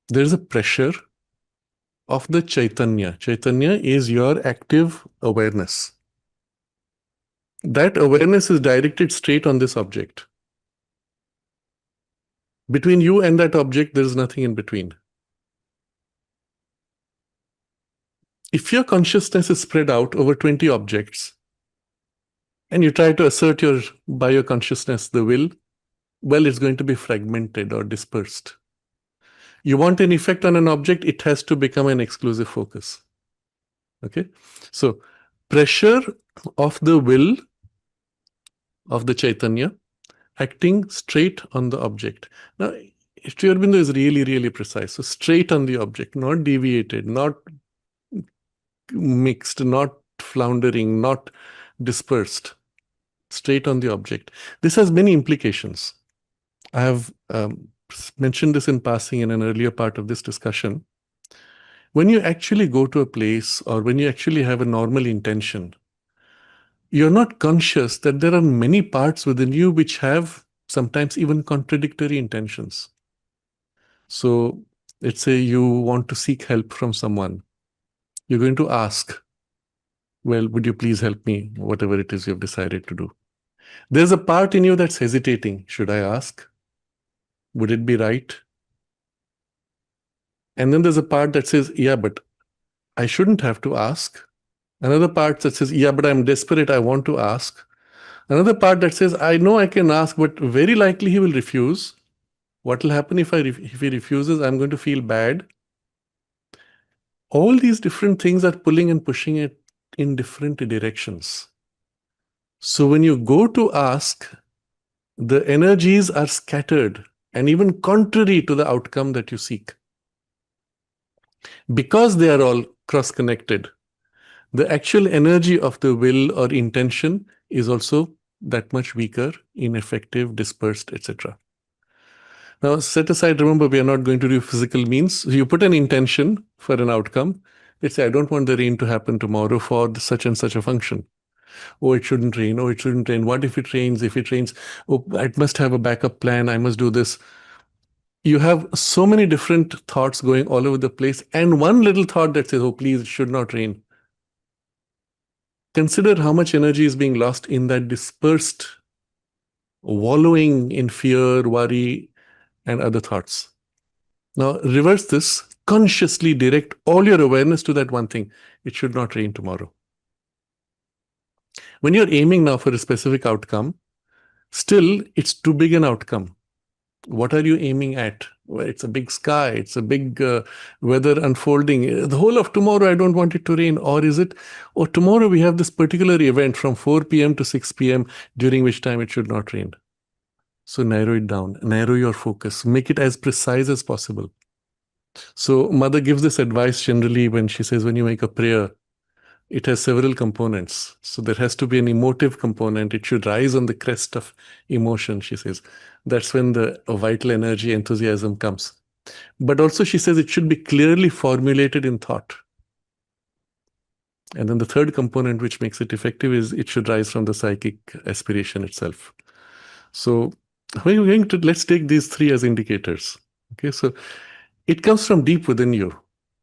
there's a pressure of the Chaitanya. Chaitanya is your active awareness. That awareness is directed straight on this object. Between you and that object, there is nothing in between. If your consciousness is spread out over 20 objects, and you try to assert by your consciousness the will, well, it's going to be fragmented or dispersed. You want an effect on an object, it has to become an exclusive focus. Okay? So, pressure of the will of the Chaitanya acting straight on the object. Now, Sri Aurobindo is really, really precise. So, straight on the object, not deviated, not mixed, not floundering, not dispersed. Straight on the object. This has many implications. I have mentioned this in passing in an earlier part of this discussion. When you actually go to a place or when you actually have a normal intention, you're not conscious that there are many parts within you which have sometimes even contradictory intentions. So let's say you want to seek help from someone. You're going to ask, well, would you please help me, whatever it is you've decided to do. There's a part in you that's hesitating. Should I ask? Would it be right? And then there's a part that says, yeah, but I shouldn't have to ask. Another part that says, yeah, but I'm desperate, I want to ask. Another part that says, I know I can ask, but very likely he will refuse. What will happen if he refuses? I'm going to feel bad. All these different things are pulling and pushing it in different directions. So when you go to ask, the energies are scattered and even contrary to the outcome that you seek. Because they are all cross-connected, the actual energy of the will or intention is also that much weaker, ineffective, dispersed, etc. Now, set aside, remember, we are not going to do physical means. So you put an intention for an outcome. Let's say, I don't want the rain to happen tomorrow for such and such a function. Oh, it shouldn't rain. Oh, it shouldn't rain. What if it rains? If it rains, oh, I must have a backup plan. I must do this. You have so many different thoughts going all over the place. And one little thought that says, oh, please, it should not rain. Consider how much energy is being lost in that dispersed wallowing in fear, worry, and other thoughts. Now, reverse this. Consciously direct all your awareness to that one thing. It should not rain tomorrow. When you're aiming now for a specific outcome, still, it's too big an outcome. What are you aiming at? Well, it's a big sky. It's a big weather unfolding. The whole of tomorrow, I don't want it to rain. Or is it, or tomorrow we have this particular event from 4 p.m. to 6 p.m. during which time it should not rain. So narrow it down. Narrow your focus. Make it as precise as possible. So Mother gives this advice generally when she says, when you make a prayer, it has several components. So there has to be an emotive component. It should rise on the crest of emotion, she says. That's when the vital energy, enthusiasm comes. But also she says it should be clearly formulated in thought. And then the third component which makes it effective is it should rise from the psychic aspiration itself. So we're going to, let's take these three as indicators. Okay, so it comes from deep within you.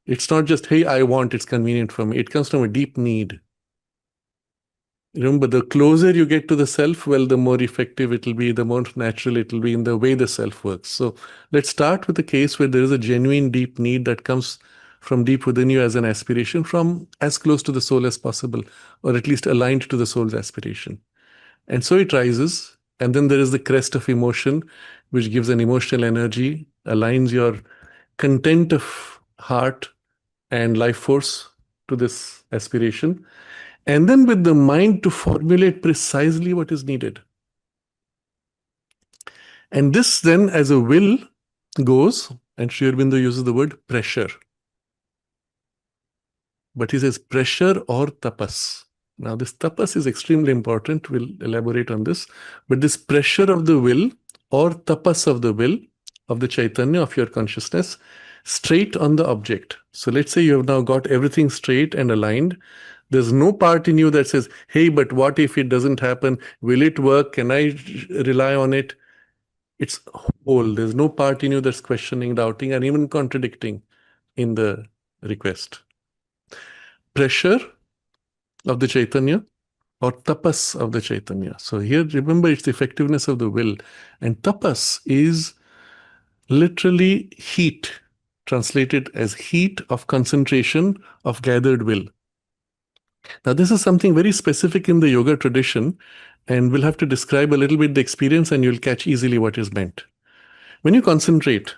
It's not just, hey, I want, it's convenient for me. It comes from a deep need. Remember, the closer you get to the self, well, the more effective it will be, the more natural it will be in the way the self works. So let's start with a case where there is a genuine deep need that comes from deep within you as an aspiration, from as close to the soul as possible, or at least aligned to the soul's aspiration. And so it rises, and then there is the crest of emotion, which gives an emotional energy, aligns your content of heart and life force to this aspiration, and then with the mind to formulate precisely what is needed. And this then, as a will, goes, and Sri Aurobindo uses the word pressure. But he says pressure or tapas. Now, this tapas is extremely important. We'll elaborate on this. But this pressure of the will or tapas of the will, of the Chaitanya, of your consciousness, straight on the object. So let's say you have now got everything straight and aligned. There's no part in you that says, hey, but what if it doesn't happen? Will it work? Can I rely on it? It's whole. There's no part in you that's questioning, doubting, and even contradicting in the request. Pressure of the Chaitanya or tapas of the Chaitanya. So here, remember, it's the effectiveness of the will. And tapas is literally heat, translated as heat of concentration of gathered will. Now, this is something very specific in the yoga tradition, and we'll have to describe a little bit the experience and you'll catch easily what is meant. When you concentrate,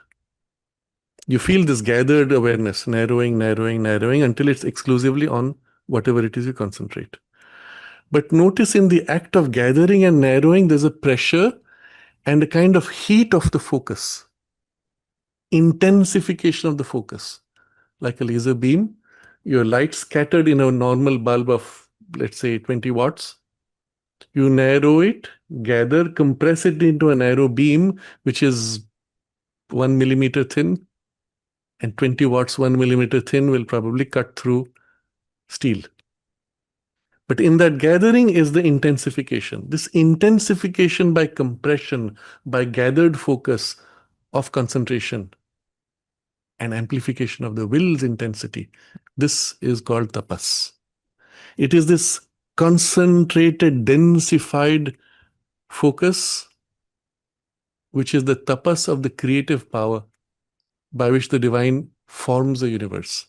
you feel this gathered awareness, narrowing, narrowing, narrowing until it's exclusively on whatever it is you concentrate. But notice in the act of gathering and narrowing, there's a pressure and a kind of heat of the focus, intensification of the focus. Like a laser beam, your light scattered in a normal bulb of, let's say, 20 watts. You narrow it, gather, compress it into a narrow beam, which is 1 millimeter thin, and 20 watts, 1 millimeter thin will probably cut through steel. But in that gathering is the intensification. This intensification by compression, by gathered focus of concentration and amplification of the will's intensity. This is called tapas. It is this concentrated, densified focus, which is the tapas of the creative power by which the divine forms the universe.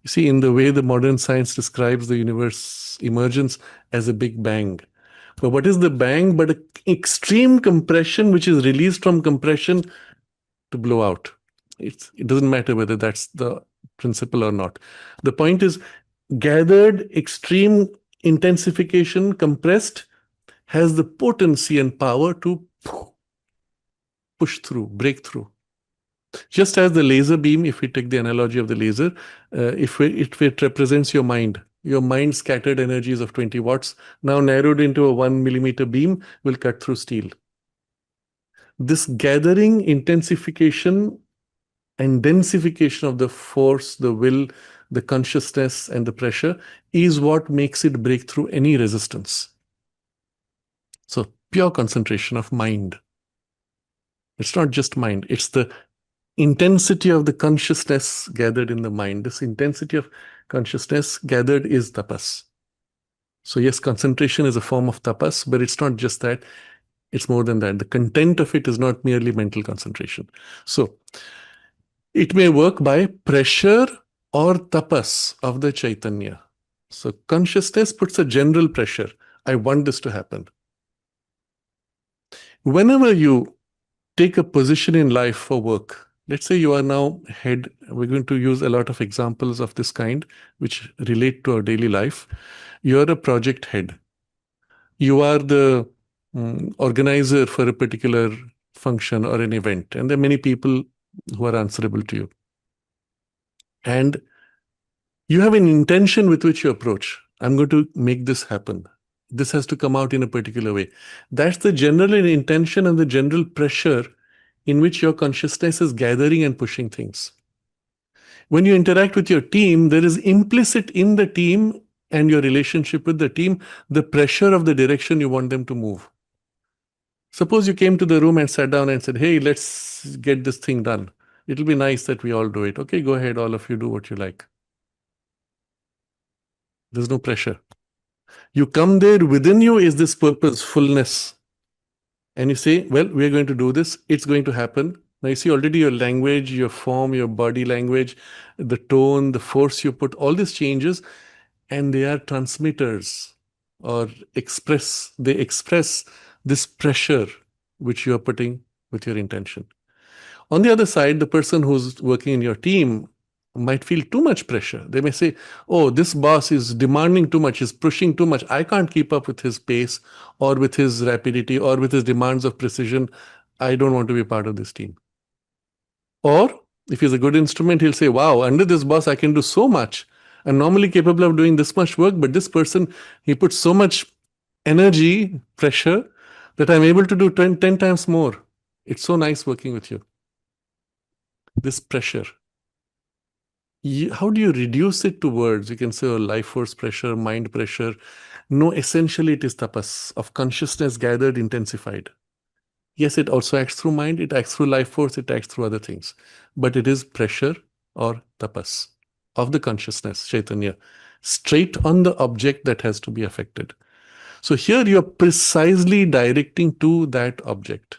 You see, in the way the modern science describes the universe emergence as a big bang. But what is the bang but an extreme compression which is released from compression to blow out? It doesn't matter whether that's the principle or not. The point is, gathered extreme intensification, compressed, has the potency and power to push through, break through. Just as the laser beam, if we take the analogy of the laser, if it represents your mind scattered energies of 20 watts, now narrowed into a 1 millimeter beam, will cut through steel. This gathering, intensification, and densification of the force, the will, the consciousness, and the pressure is what makes it break through any resistance. So, pure concentration of mind. It's not just mind, it's the intensity of the consciousness gathered in the mind. This intensity of consciousness gathered is tapas. So yes, concentration is a form of tapas, but it's not just that. It's more than that. The content of it is not merely mental concentration. So it may work by pressure or tapas of the Chaitanya. So consciousness puts a general pressure. I want this to happen. Whenever you take a position in life for work, let's say you are now head, we're going to use a lot of examples of this kind which relate to our daily life. You're a project head. You are the organizer for a particular function or an event, and there are many people who are answerable to you. And you have an intention with which you approach. I'm going to make this happen. This has to come out in a particular way. That's the general intention and the general pressure in which your consciousness is gathering and pushing things. When you interact with your team, there is implicit in the team and your relationship with the team, the pressure of the direction you want them to move. Suppose you came to the room and sat down and said, hey, let's get this thing done. It'll be nice that we all do it. Okay, go ahead, all of you do what you like. There's no pressure. You come there, within you is this purposefulness. And you say, well, we're going to do this. It's going to happen. Now you see already your language, your form, your body language, the tone, the force you put, all these changes, and they are transmitters or they express this pressure which you are putting with your intention. On the other side, the person who's working in your team might feel too much pressure. They may say, oh, this boss is demanding too much, is pushing too much. I can't keep up with his pace or with his rapidity or with his demands of precision. I don't want to be part of this team. Or if he's a good instrument, he'll say, wow, under this boss, I can do so much. I'm normally capable of doing this much work, but this person, he puts so much energy, pressure, that I'm able to do 10 times more. It's so nice working with you. This pressure. How do you reduce it to words? You can say, oh, life force pressure, mind pressure. No, essentially it is tapas, of consciousness gathered, intensified. Yes, it also acts through mind, it acts through life force, it acts through other things. But it is pressure or tapas of the consciousness, Chaitanya, straight on the object that has to be affected. So here you are precisely directing to that object,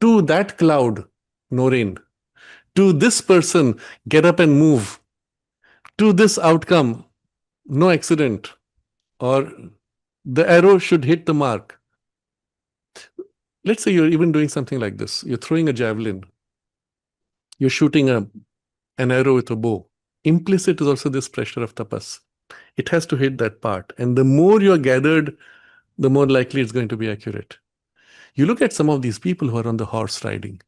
to that cloud, no rain, to this person, get up and move, to this outcome, no accident, or the arrow should hit the mark. Let's say you're even doing something like this. You're throwing a javelin. You're shooting an arrow with a bow. Implicit is also this pressure of tapas. It has to hit that part. And the more you're gathered, the more likely it's going to be accurate. You look at some of these people who are on the horse riding.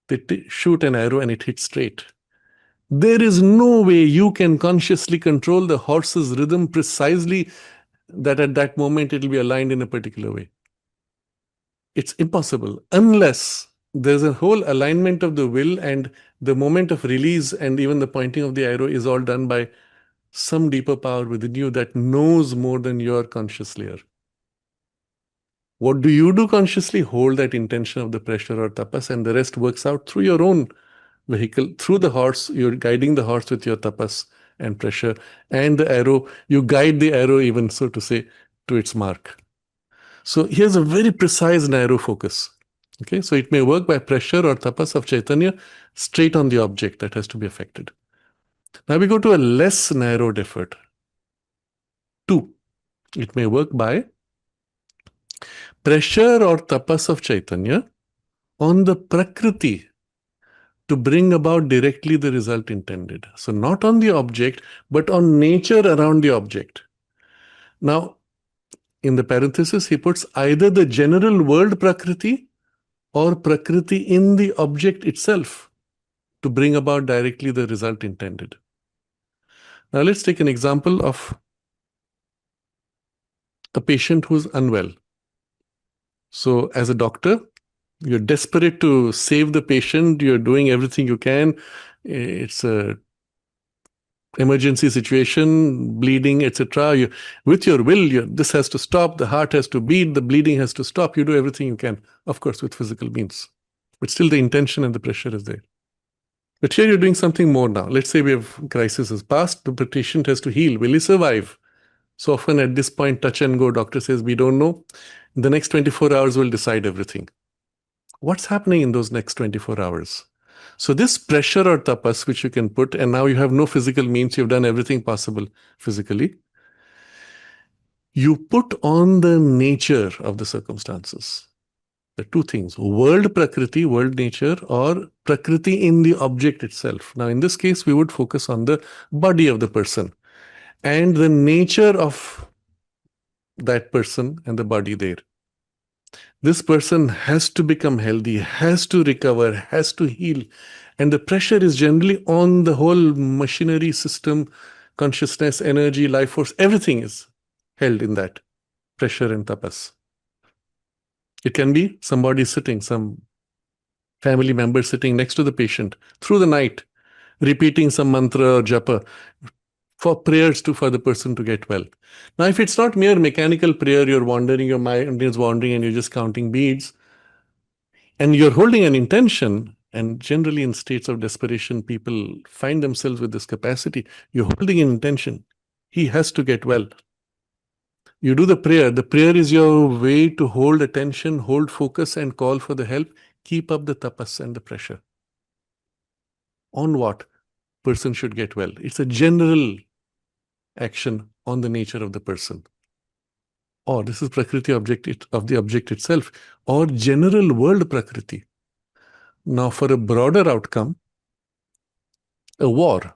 They shoot an arrow and it hits straight. There is no way you can consciously control the horse's rhythm precisely that at that moment it will be aligned in a particular way. It's impossible unless there's a whole alignment of the will, and the moment of release and even the pointing of the arrow is all done by some deeper power within you that knows more than your conscious layer. What do you do consciously? Hold that intention of the pressure or tapas, and the rest works out through your own vehicle, through the horse. You're guiding the horse with your tapas and pressure, and the arrow, you guide the arrow even, so to say, to its mark. So here's a very precise narrow focus. Okay, so it may work by pressure or tapas of Chaitanya straight on the object that has to be affected. Now we go to a less narrowed effort. 2. It may work by pressure or tapas of Chaitanya on the prakriti to bring about directly the result intended. So not on the object, but on nature around the object. Now, in the parenthesis, he puts either the general world prakriti or prakriti in the object itself to bring about directly the result intended. Now let's take an example of a patient who's unwell. So as a doctor, you're desperate to save the patient. You're doing everything you can. It's a emergency situation, bleeding, etc. With your will, this has to stop. The heart has to beat. The bleeding has to stop. You do everything you can, of course, with physical means. But still the intention and the pressure is there. But here you're doing something more now. Let's say crisis has passed. The patient has to heal. Will he survive? So often at this point, touch and go, doctor says, we don't know. The next 24 hours will decide everything. What's happening in those next 24 hours? So this pressure or tapas, which you can put, and now you have no physical means, you've done everything possible physically. You put on the nature of the circumstances. The 2 things, world prakriti, world nature, or prakriti in the object itself. Now in this case, we would focus on the body of the person and the nature of that person and the body there. This person has to become healthy, has to recover, has to heal. And the pressure is generally on the whole machinery system, consciousness, energy, life force, everything is held in that pressure and tapas. It can be somebody sitting, some family member sitting next to the patient through the night, repeating some mantra or japa for prayers for the person to get well. Now, if it's not mere mechanical prayer, you're wandering, your mind is wandering and you're just counting beads, and you're holding an intention, and generally in states of desperation, people find themselves with this capacity. You're holding an intention. He has to get well. You do the prayer. The prayer is your way to hold attention, hold focus, and call for the help. Keep up the tapas and the pressure. On what? Person should get well. It's a general action on the nature of the person. Or this is Prakriti object of the object itself, or general world Prakriti. Now, for a broader outcome, a war,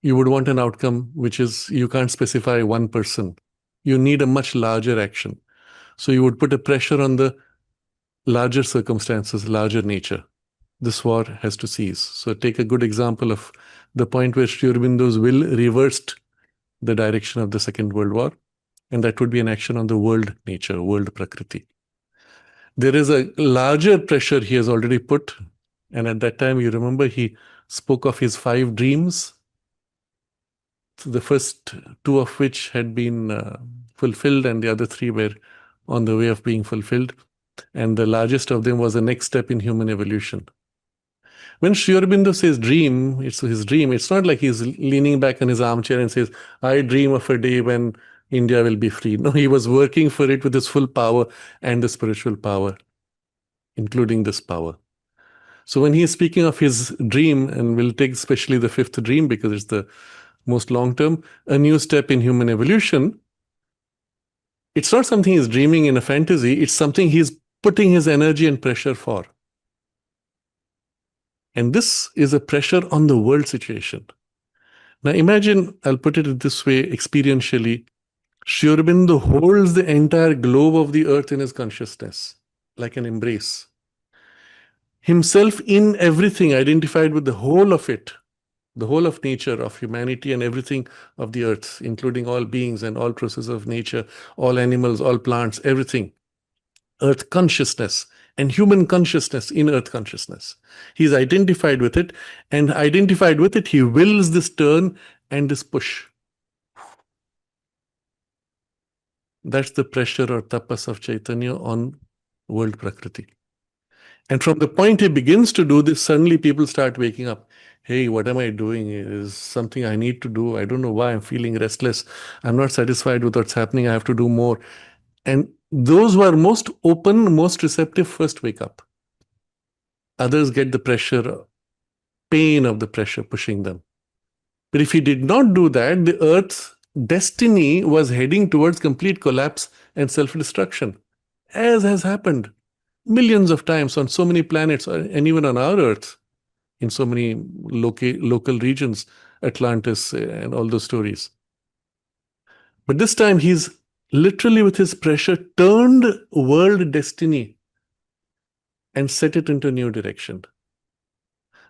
you would want an outcome which is, you can't specify one person. You need a much larger action. So you would put a pressure on the larger circumstances, larger nature. This war has to cease. So take a good example of the point where Sri Aurobindo's will reversed the direction of the Second World War. And that would be an action on the world nature, world Prakriti. There is a larger pressure he has already put. And at that time, you remember, he spoke of his 5 dreams, the first 2 of which had been fulfilled, and the other 3 were on the way of being fulfilled. And the largest of them was the next step in human evolution. When Sri Aurobindo says dream, it's his dream. It's not like he's leaning back on his armchair and says, I dream of a day when India will be free. No, he was working for it with his full power and the spiritual power, including this power. So when he is speaking of his dream, and we'll take especially the 5th dream because it's the most long-term, a new step in human evolution, it's not something he's dreaming in a fantasy. It's something he's putting his energy and pressure for. And this is a pressure on the world situation. Now imagine, I'll put it this way experientially, Sri Aurobindo holds the entire globe of the earth in his consciousness, like an embrace. Himself in everything, identified with the whole of it, the whole of nature, of humanity and everything of the earth, including all beings and all processes of nature, all animals, all plants, everything. Earth consciousness and human consciousness in earth consciousness. He's identified with it, and identified with it, he wills this turn and this push. That's the pressure or tapas of Chaitanya on world Prakriti. And from the point he begins to do this, suddenly people start waking up. Hey, what am I doing? Is something I need to do. I don't know why I'm feeling restless. I'm not satisfied with what's happening. I have to do more. And those who are most open, most receptive, first wake up. Others get the pressure, pain of the pressure pushing them. But if he did not do that, the earth's destiny was heading towards complete collapse and self-destruction, as has happened millions of times on so many planets, and even on our earth, in so many local regions, Atlantis and all those stories. But this time he's literally, with his pressure, turned world destiny and set it into a new direction.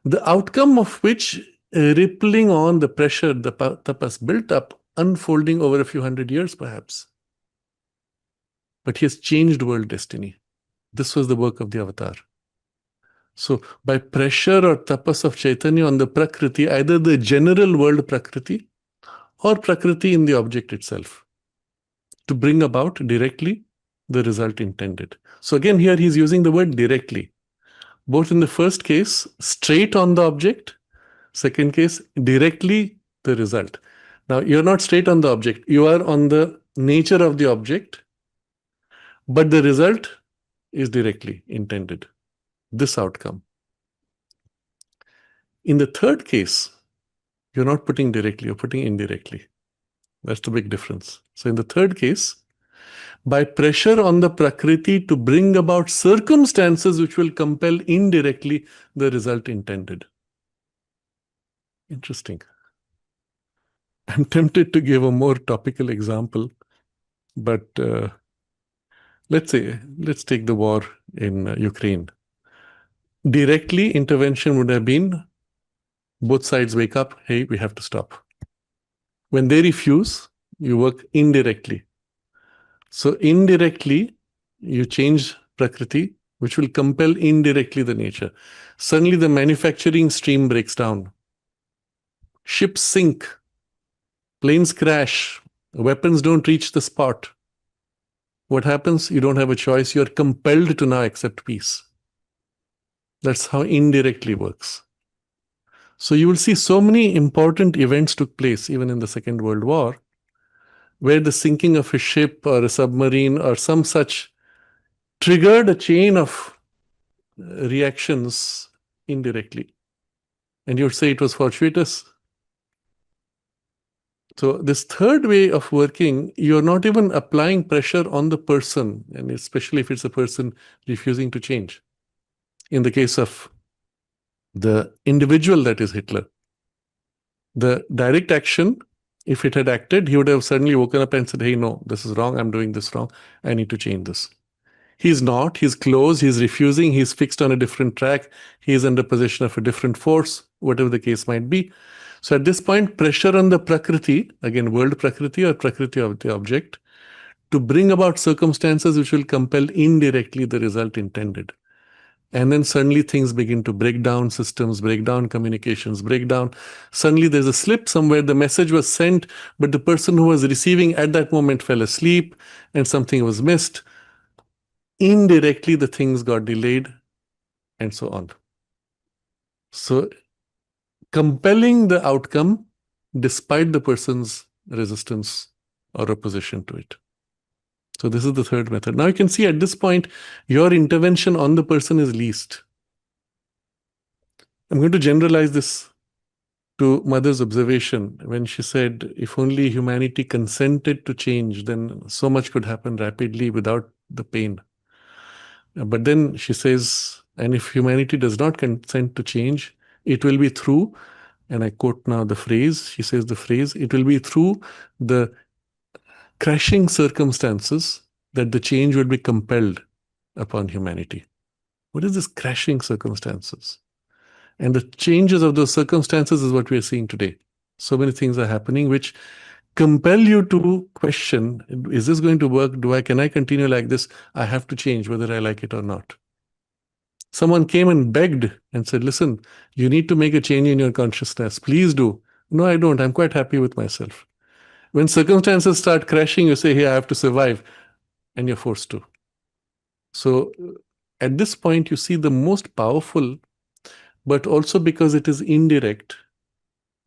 The outcome of which, rippling on the pressure the tapas built up, unfolding over a few hundred years perhaps. But he has changed world destiny. This was the work of the avatar. So by pressure or tapas of Chaitanya on the Prakriti, either the general world Prakriti or Prakriti in the object itself, to bring about directly the result intended. So again, here he's using the word directly. Both in the first case, straight on the object. Second case, directly the result. Now, you're not straight on the object. You are on the nature of the object, but the result is directly intended. This outcome. In the third case, you're not putting directly, you're putting indirectly. That's the big difference. So in the third case, by pressure on the Prakriti to bring about circumstances which will compel indirectly the result intended. Interesting. I'm tempted to give a more topical example, but let's take the war in Ukraine. Directly, intervention would have been, both sides wake up, hey, we have to stop. When they refuse, you work indirectly. So indirectly, you change Prakriti, which will compel indirectly the nature. Suddenly the manufacturing stream breaks down. Ships sink. Planes crash. Weapons don't reach the spot. What happens? You don't have a choice. You're compelled to now accept peace. That's how indirectly works. So you will see so many important events took place even in the Second World War, where the sinking of a ship or a submarine or some such triggered a chain of reactions indirectly. And you would say it was fortuitous. So this third way of working, you're not even applying pressure on the person, and especially if it's a person refusing to change. In the case of the individual, that is Hitler, the direct action, if it had acted, he would have suddenly woken up and said, hey, no, this is wrong. I'm doing this wrong. I need to change this. He's not. He's closed. He's refusing. He's fixed on a different track. He's under possession of a different force, whatever the case might be. So at this point, pressure on the Prakriti, again, world Prakriti or Prakriti of the object, to bring about circumstances which will compel indirectly the result intended. And then suddenly things begin to break down, systems break down, communications break down. Suddenly there's a slip somewhere, the message was sent, but the person who was receiving at that moment fell asleep and something was missed. Indirectly, the things got delayed and so on. So compelling the outcome despite the person's resistance or opposition to it. So this is the third method. Now you can see at this point, your intervention on the person is least. I'm going to generalize this to Mother's observation when she said, if only humanity consented to change, then so much could happen rapidly without the pain. But then she says, and if humanity does not consent to change, it will be through, and I quote now the phrase, she says the phrase, it will be through the crashing circumstances that the change will be compelled upon humanity. What is this crashing circumstances? And the changes of those circumstances is what we are seeing today. So many things are happening which compel you to question, is this going to work? Can I continue like this? I have to change whether I like it or not. Someone came and begged and said, listen, you need to make a change in your consciousness. Please do. No, I don't. I'm quite happy with myself. When circumstances start crashing, you say, hey, I have to survive. And you're forced to. So at this point, you see the most powerful, but also because it is indirect,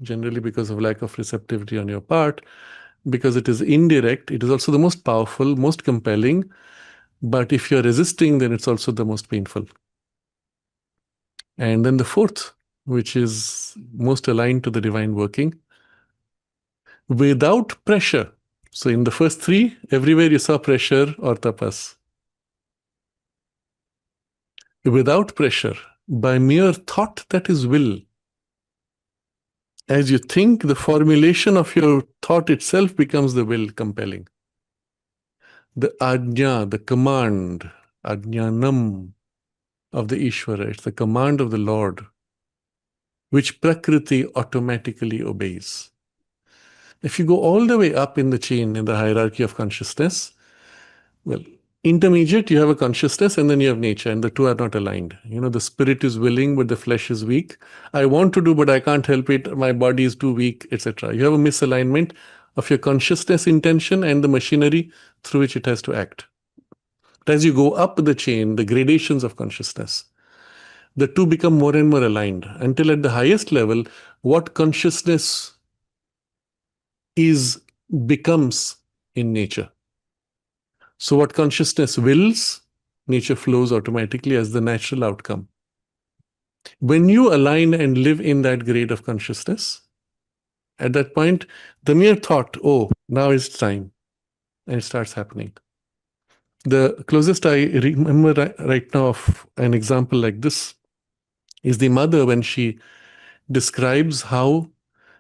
generally because of lack of receptivity on your part, because it is indirect, it is also the most powerful, most compelling. But if you're resisting, then it's also the most painful. And then the fourth, which is most aligned to the divine working, without pressure. So in the first three, everywhere you saw pressure or tapas. Without pressure, by mere thought, that is will. As you think, the formulation of your thought itself becomes the will compelling. The ajna, the command, ajnanam of the Ishvara, it's the command of the Lord, which Prakriti automatically obeys. If you go all the way up in the chain, in the hierarchy of consciousness, well, intermediate, you have a consciousness and then you have nature, and the two are not aligned. You know, the spirit is willing, but the flesh is weak. I want to do, but I can't help it. My body is too weak, etc. You have a misalignment of your consciousness intention and the machinery through which it has to act. But as you go up the chain, the gradations of consciousness, the two become more and more aligned until at the highest level, what consciousness becomes in nature. So what consciousness wills, nature flows automatically as the natural outcome. When you align and live in that grade of consciousness, at that point, the mere thought, oh, now it's time, and it starts happening. The closest I remember right now of an example like this is the mother when she describes how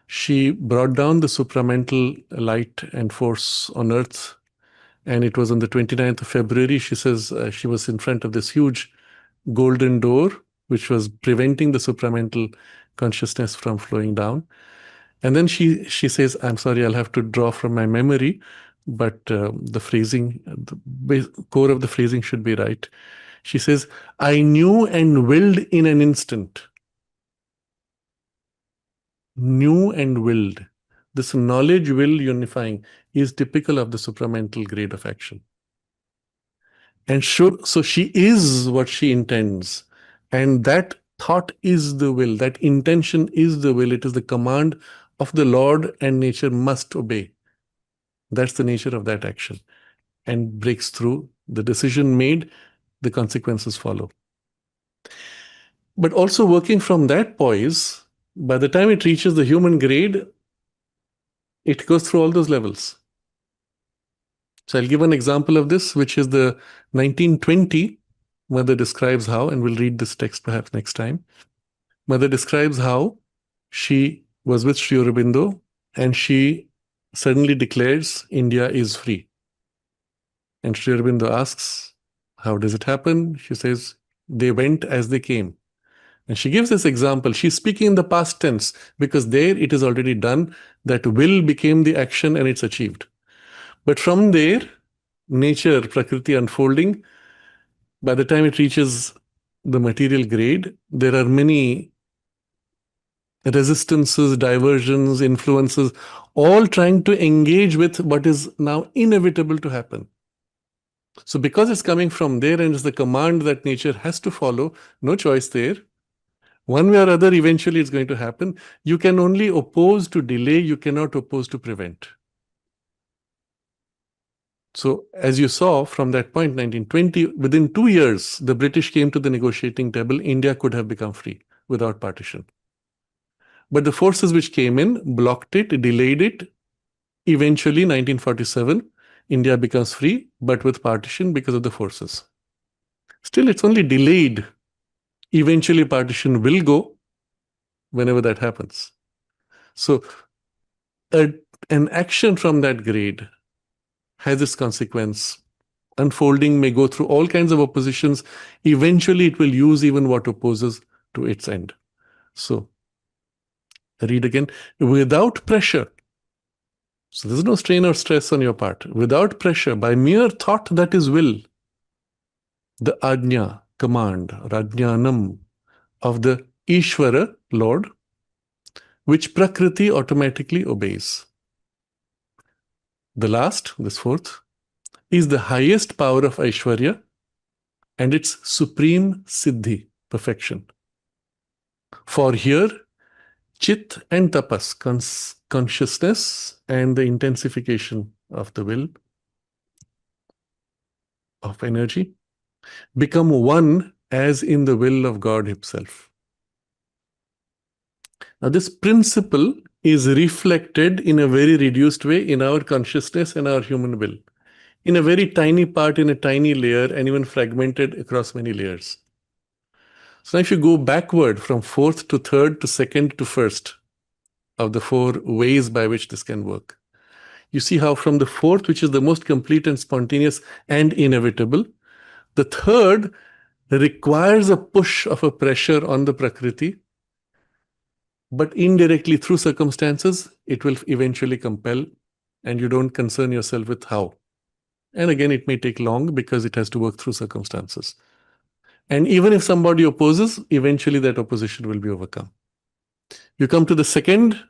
she brought down the supramental light and force on earth. And it was on the 29th of February, she says she was in front of this huge golden door, which was preventing the supramental consciousness from flowing down. And then she says, I'm sorry, I'll have to draw from my memory, but the phrasing, the core of the phrasing should be right. She says, I knew and willed in an instant. Knew and willed. This knowledge will unifying is typical of the supramental grade of action. And so she is what she intends. And that thought is the will, that intention is the will. It is the command of the Lord, and nature must obey. That's the nature of that action. And breaks through. The decision made, the consequences follow. But also working from that poise, by the time it reaches the human grade, it goes through all those levels. So I'll give an example of this, which is the 1920. Mother describes how, and we'll read this text perhaps next time. Mother describes how she was with Sri Aurobindo and she suddenly declares India is free. And Sri Aurobindo asks, how does it happen? She says, they went as they came. And she gives this example. She's speaking in the past tense because there it is already done. That will became the action and it's achieved. But from there, nature, Prakriti unfolding, by the time it reaches the material grade, there are many resistances, diversions, influences, all trying to engage with what is now inevitable to happen. So because it's coming from there and it's the command that nature has to follow, no choice there. One way or other, eventually it's going to happen. You can only oppose to delay, you cannot oppose to prevent. So as you saw from that point, 1920, within 2 years, the British came to the negotiating table. India could have become free without partition. But the forces which came in blocked it, delayed it. Eventually, 1947, India becomes free, but with partition because of the forces. Still, it's only delayed. Eventually, partition will go whenever that happens. So an action from that grade has its consequence. Unfolding may go through all kinds of oppositions. Eventually, it will use even what opposes to its end. So, read again. Without pressure. So, there's no strain or stress on your part. Without pressure, by mere thought that is will, the ajna, command, rajnanam, of the Ishvara, Lord, which Prakriti automatically obeys. The last, this fourth, is the highest power of Aishwarya and its supreme Siddhi, perfection. For here, Chit and Tapas, consciousness and the intensification of the will, of energy, become one as in the will of God Himself. Now, this principle is reflected in a very reduced way in our consciousness and our human will, in a very tiny part, in a tiny layer, and even fragmented across many layers. So now if you go backward from fourth to third to second to first of the four ways by which this can work, you see how from the fourth, which is the most complete and spontaneous and inevitable, the third requires a push of a pressure on the Prakriti, but indirectly through circumstances, it will eventually compel, and you don't concern yourself with how. And again, it may take long because it has to work through circumstances. And even if somebody opposes, eventually that opposition will be overcome. You come to the second,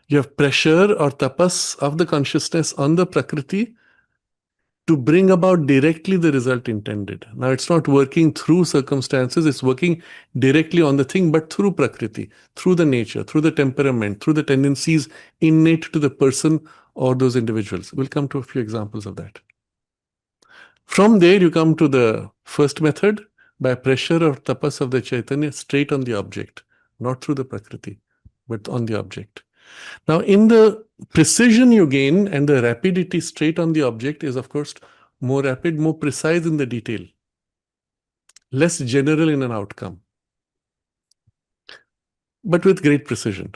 you have pressure or tapas of the consciousness on the Prakriti to bring about directly the result intended. Now, it's not working through circumstances, it's working directly on the thing, but through Prakriti, through the nature, through the temperament, through the tendencies innate to the person or those individuals. We'll come to a few examples of that. From there, you come to the first method, by pressure or tapas of the Chaitanya, straight on the object, not through the Prakriti, but on the object. Now, in the precision you gain and the rapidity straight on the object is, of course, more rapid, more precise in the detail, less general in an outcome, but with great precision.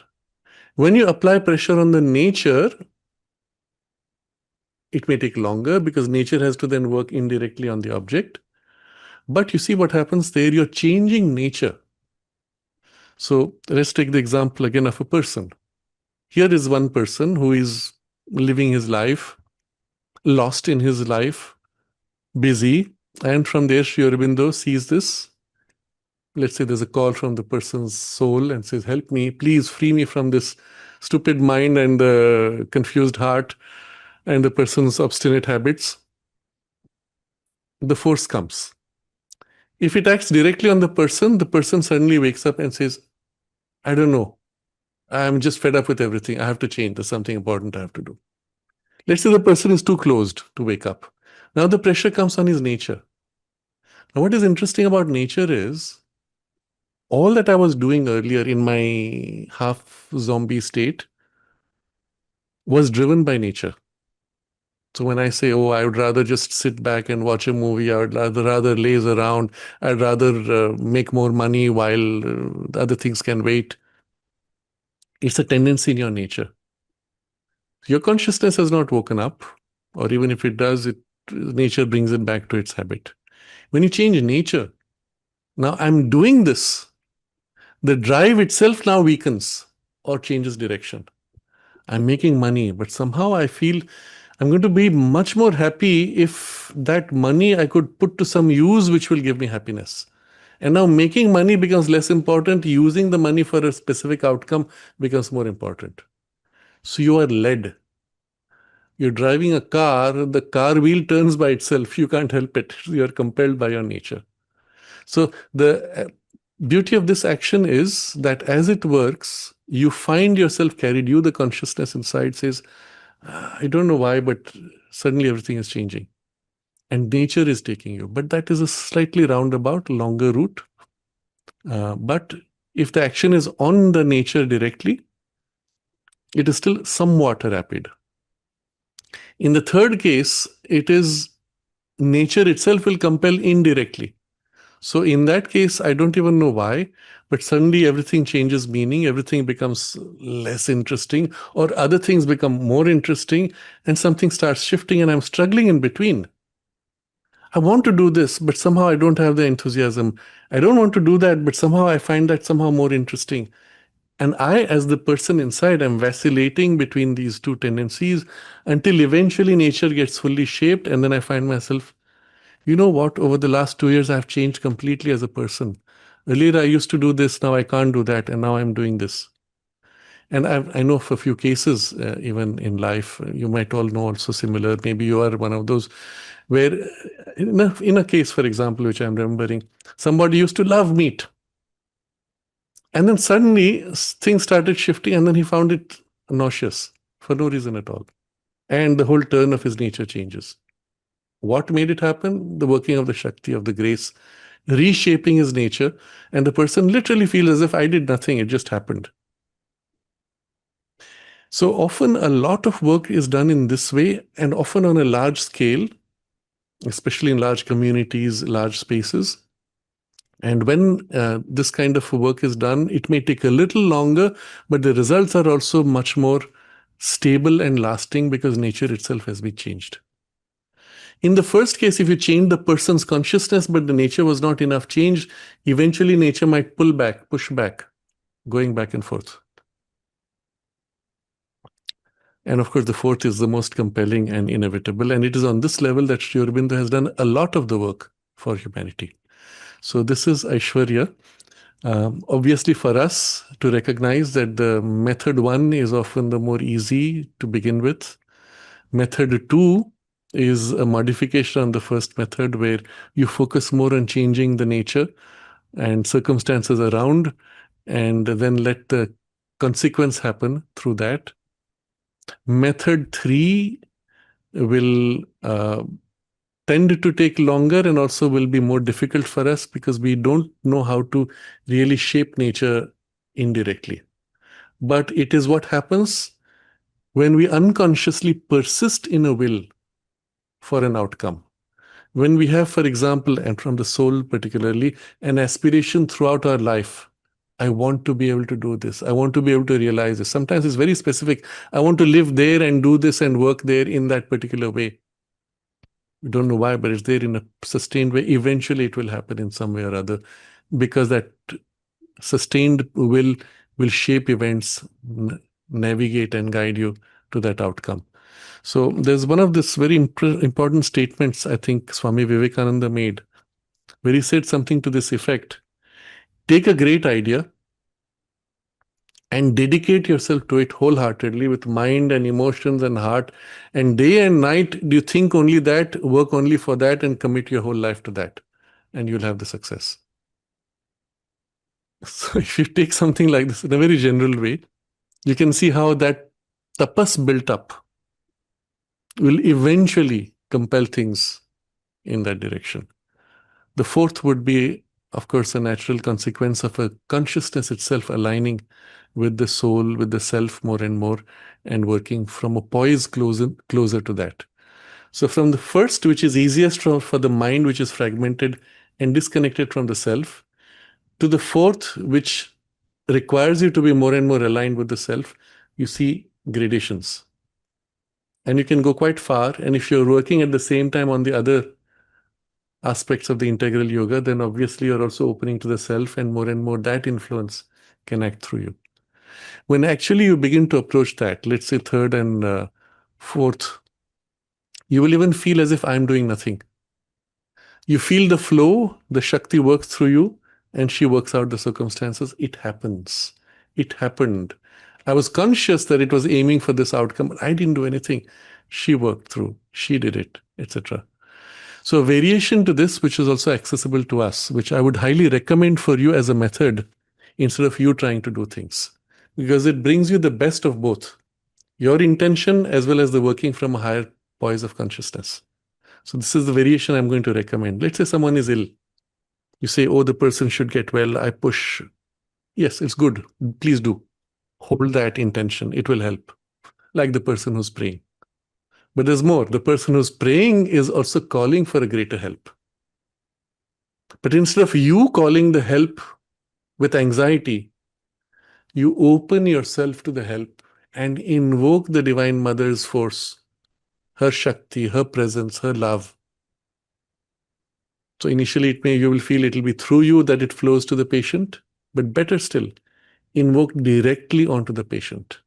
When you apply pressure on the nature, it may take longer because nature has to then work indirectly on the object. But you see what happens there, you're changing nature. So let's take the example again of a person. Here is one person who is living his life, lost in his life, busy, And from there, Sri Aurobindo sees this. Let's say there's a call from the person's soul and says, help me, please free me from this stupid mind and the confused heart and the person's obstinate habits. The force comes. If it acts directly on the person suddenly wakes up and says, I don't know, I'm just fed up with everything. I have to change. There's something important I have to do. Let's say the person is too closed to wake up. Now the pressure comes on his nature. Now, what is interesting about nature is all that I was doing earlier in my half zombie state was driven by nature. So when I say, oh, I would rather just sit back and watch a movie, I would rather laze around, I'd rather make more money while other things can wait, it's a tendency in your nature. Your consciousness has not woken up, or even if it does, nature brings it back to its habit. When you change nature, now I'm doing this, the drive itself now weakens or changes direction. I'm making money, but somehow I feel I'm going to be much more happy if that money I could put to some use which will give me happiness. And now making money becomes less important. Using the money for a specific outcome becomes more important. So you are led. You're driving a car, the car wheel turns by itself. You can't help it. You're compelled by your nature. So the beauty of this action is that as it works, you find yourself carried. You, the consciousness inside, says, I don't know why, but suddenly everything is changing. And nature is taking you. But that is a slightly roundabout, longer route. But if the action is on the nature directly, it is still somewhat rapid. In the third case, it is nature itself will compel indirectly. So in that case, I don't even know why, but suddenly everything changes meaning, everything becomes less interesting, or other things become more interesting, and something starts shifting, and I'm struggling in between. I want to do this, but somehow I don't have the enthusiasm. I don't want to do that, but somehow I find that somehow more interesting. And I, as the person inside, am vacillating between these two tendencies until eventually nature gets fully shaped. And then I find myself, you know what, over the last 2 years, I've changed completely as a person. Earlier, I used to do this, now I can't do that, and now I'm doing this. And I know of a few cases, even in life, you might all know also similar. Maybe you are one of those where, in a case, for example, which I'm remembering, somebody used to love meat. And then suddenly things started shifting, and then he found it nauseous for no reason at all. And the whole turn of his nature changes. What made it happen? The working of the Shakti, of the grace, reshaping his nature. And the person literally feels as if I did nothing, it just happened. So often a lot of work is done in this way, and often on a large scale, especially in large communities, large spaces. And when this kind of work is done, it may take a little longer, but the results are also much more stable and lasting because nature itself has been changed. In the first case, if you change the person's consciousness, but the nature was not enough changed, eventually nature might pull back, push back, going back and forth. And of course, the fourth is the most compelling and inevitable. And it is on this level that Sri Aurobindo has done a lot of the work for humanity. So this is Aishwarya. Obviously, for us to recognize that the method one is often the more easy to begin with. Method two is a modification on the first method where you focus more on changing the nature and circumstances around, and then let the consequence happen through that. Method three will tend to take longer and also will be more difficult for us because we don't know how to really shape nature indirectly. But it is what happens when we unconsciously persist in a will for an outcome. When we have, for example, and from the soul particularly, an aspiration throughout our life. I want to be able to do this. I want to be able to realize this. Sometimes it's very specific. I want to live there and do this and work there in that particular way. We don't know why, but it's there in a sustained way. Eventually, it will happen in some way or other because that sustained will shape events, navigate and guide you to that outcome. So there's one of this very important statements I think Swami Vivekananda made, where he said something to this effect: take a great idea and dedicate yourself to it wholeheartedly with mind and emotions and heart. And day and night, do you think only that, work only for that, and commit your whole life to that, and you'll have the success. So if you take something like this in a very general way, you can see how that tapas built up will eventually compel things in that direction. The fourth would be, of course, a natural consequence of a consciousness itself aligning with the soul, with the self more and more, and working from a poise closer to that. So from the first, which is easiest for the mind, which is fragmented and disconnected from the self, to the fourth, which requires you to be more and more aligned with the self, you see gradations. And you can go quite far. And if you're working at the same time on the other aspects of the integral yoga, then obviously you're also opening to the self, and more that influence can act through you. When actually you begin to approach that, let's say third and fourth, you will even feel as if I'm doing nothing. You feel the flow, the Shakti works through you, and she works out the circumstances. It happens. It happened. I was conscious that it was aiming for this outcome, but I didn't do anything. She worked through. She did it, etc. So a variation to this, which is also accessible to us, which I would highly recommend for you as a method instead of you trying to do things, because it brings you the best of both, your intention as well as the working from a higher poise of consciousness. So this is the variation I'm going to recommend. Let's say someone is ill. You say, oh, the person should get well. I push. Yes, it's good. Please do. Hold that intention. It will help. Like the person who's praying. But there's more. The person who's praying is also calling for a greater help. But instead of you calling the help with anxiety, you open yourself to the help and invoke the Divine Mother's force, her Shakti, her presence, her love. So initially you will feel it will be through you that it flows to the patient, but better still, invoke directly onto the patient.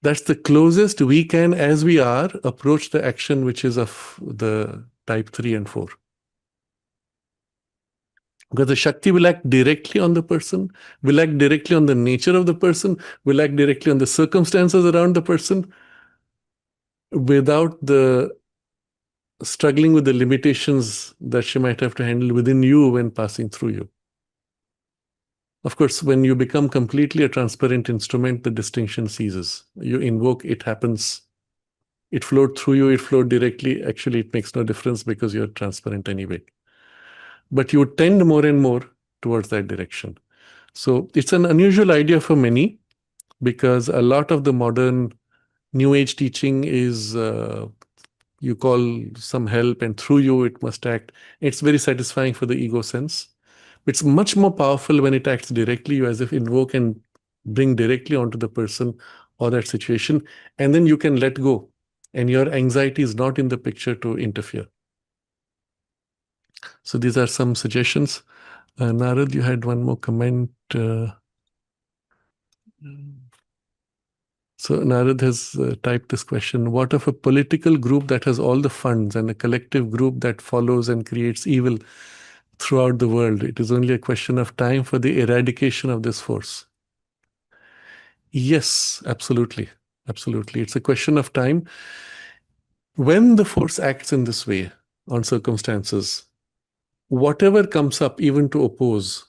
That's the closest we can, as we are, approach the action which is of the type 3 and 4. Because the Shakti will act directly on the person, will act directly on the nature of the person, will act directly on the circumstances around the person, without the struggling with the limitations that she might have to handle within you when passing through you. Of course, when you become completely a transparent instrument, the distinction ceases. You invoke, it happens. It flowed through you, it flowed directly. Actually, it makes no difference because you're transparent anyway. But you tend more and more towards that direction. So it's an unusual idea for many, because a lot of the modern New Age teaching is you call some help and through you it must act. It's very satisfying for the ego sense. It's much more powerful when it acts directly. You as if invoke and bring directly onto the person or that situation, and then you can let go. And your anxiety is not in the picture to interfere. So these are some suggestions. Narad, you had one more comment. So Narad has typed this question: what of a political group that has all the funds and a collective group that follows and creates evil throughout the world? It is only a question of time for the eradication of this force. Yes, absolutely. Absolutely. It's a question of time. When the force acts in this way on circumstances, whatever comes up, even to oppose,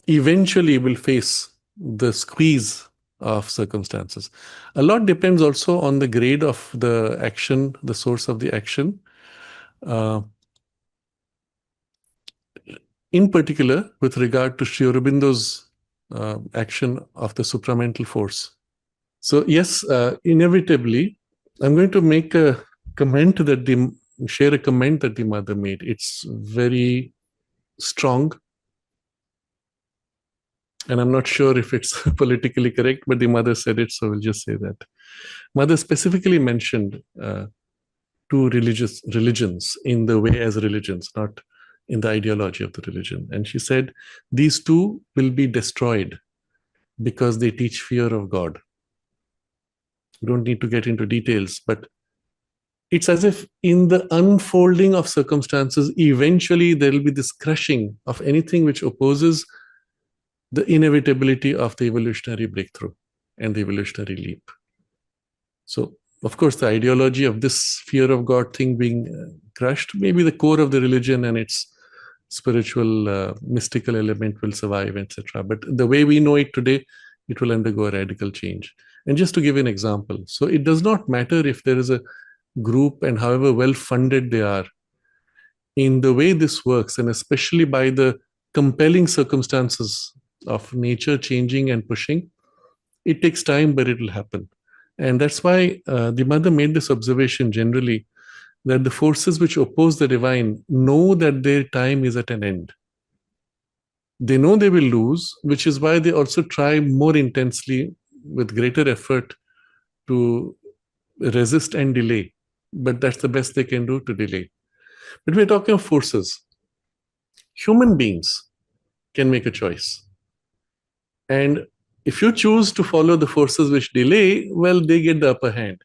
eventually will face the squeeze of circumstances. A lot depends also on the grade of the action, the source of the action. In particular, with regard to Sri Aurobindo's action of the supramental force. So yes, inevitably, I'm going to make a comment share a comment that the mother made. It's very strong. And I'm not sure if it's politically correct, but the mother said it, so we'll just say that. Mother specifically mentioned two religions in the way as religions, not in the ideology of the religion. And she said, these two will be destroyed because they teach fear of God. We don't need to get into details, but it's as if in the unfolding of circumstances, eventually there will be this crushing of anything which opposes the inevitability of the evolutionary breakthrough and the evolutionary leap. So, of course, the ideology of this fear of God thing being crushed, maybe the core of the religion and its spiritual, mystical element will survive, etc. But the way we know it today, it will undergo a radical change. And just to give an example, so it does not matter if there is a group and however well funded they are, in the way this works, and especially by the compelling circumstances of nature changing and pushing, it takes time, but it will happen. And that's why the mother made this observation generally, that the forces which oppose the divine know that their time is at an end. They know they will lose, which is why they also try more intensely with greater effort to resist and delay. But that's the best they can do, to delay. But we're talking of forces. Human beings can make a choice. And if you choose to follow the forces which delay, well, they get the upper hand.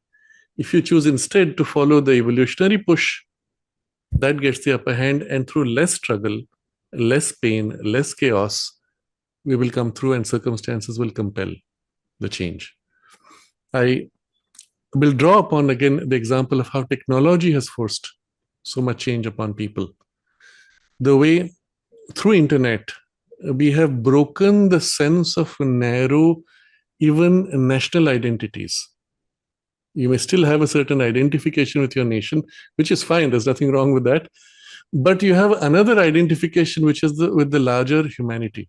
If you choose instead to follow the evolutionary push, that gets the upper hand. And through less struggle, less pain, less chaos, we will come through and circumstances will compel the change. I will draw upon again the example of how technology has forced so much change upon people. The way through internet, we have broken the sense of narrow, even national identities. You may still have a certain identification with your nation, which is fine. There's nothing wrong with that. But you have another identification, which is with the larger humanity.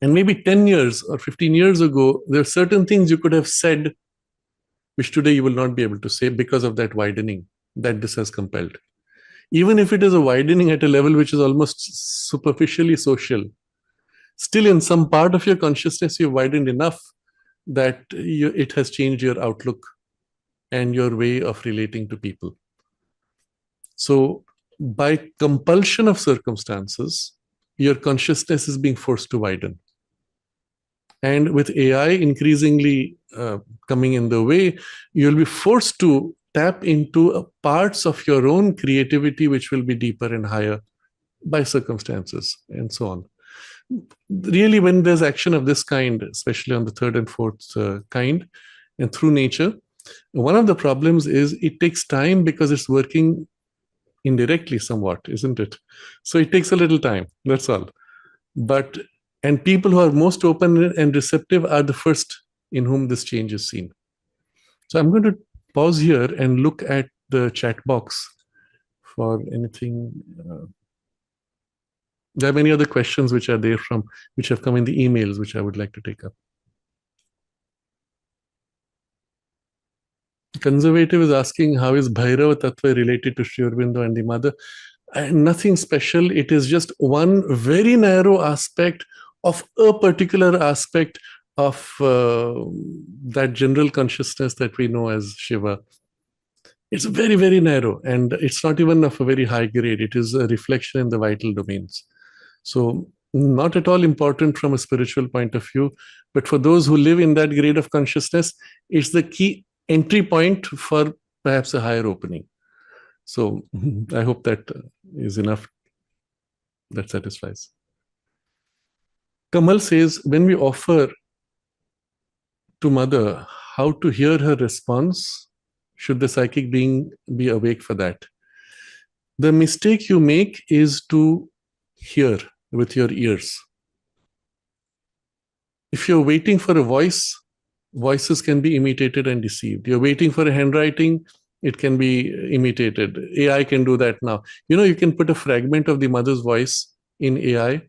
And maybe 10 years or 15 years ago, there are certain things you could have said, which today you will not be able to say because of that widening that this has compelled. Even if it is a widening at a level which is almost superficially social, still in some part of your consciousness, you've widened enough that it has changed your outlook and your way of relating to people. So by compulsion of circumstances, your consciousness is being forced to widen. And with AI increasingly coming in the way, you'll be forced to tap into parts of your own creativity, which will be deeper and higher by circumstances and so on. Really, when there's action of this kind, especially on the third and fourth kind, and through nature, one of the problems is it takes time because it's working indirectly somewhat, isn't it? So it takes a little time, that's all. And people who are most open and receptive are the first in whom this change is seen. So I'm going to pause here and look at the chat box for anything. There are many other questions which are there which have come in the emails, which I would like to take up. Conservative is asking, how is Bhairava Tattva related to Sri Aurobindo and the mother? Nothing special. It is just one very narrow aspect of a particular aspect of that general consciousness that we know as Shiva. It's very, very narrow, and it's not even of a very high grade. It is a reflection in the vital domains. So not at all important from a spiritual point of view, but for those who live in that grade of consciousness, it's the key entry point for perhaps a higher opening. So I hope that is enough. That satisfies. Kamal says, when we offer to mother how to hear her response, should the psychic being be awake for that? The mistake you make is to hear with your ears. If you're waiting for a voice, voices can be imitated and deceived. You're waiting for a handwriting, it can be imitated. AI can do that now. You can put a fragment of the mother's voice in AI.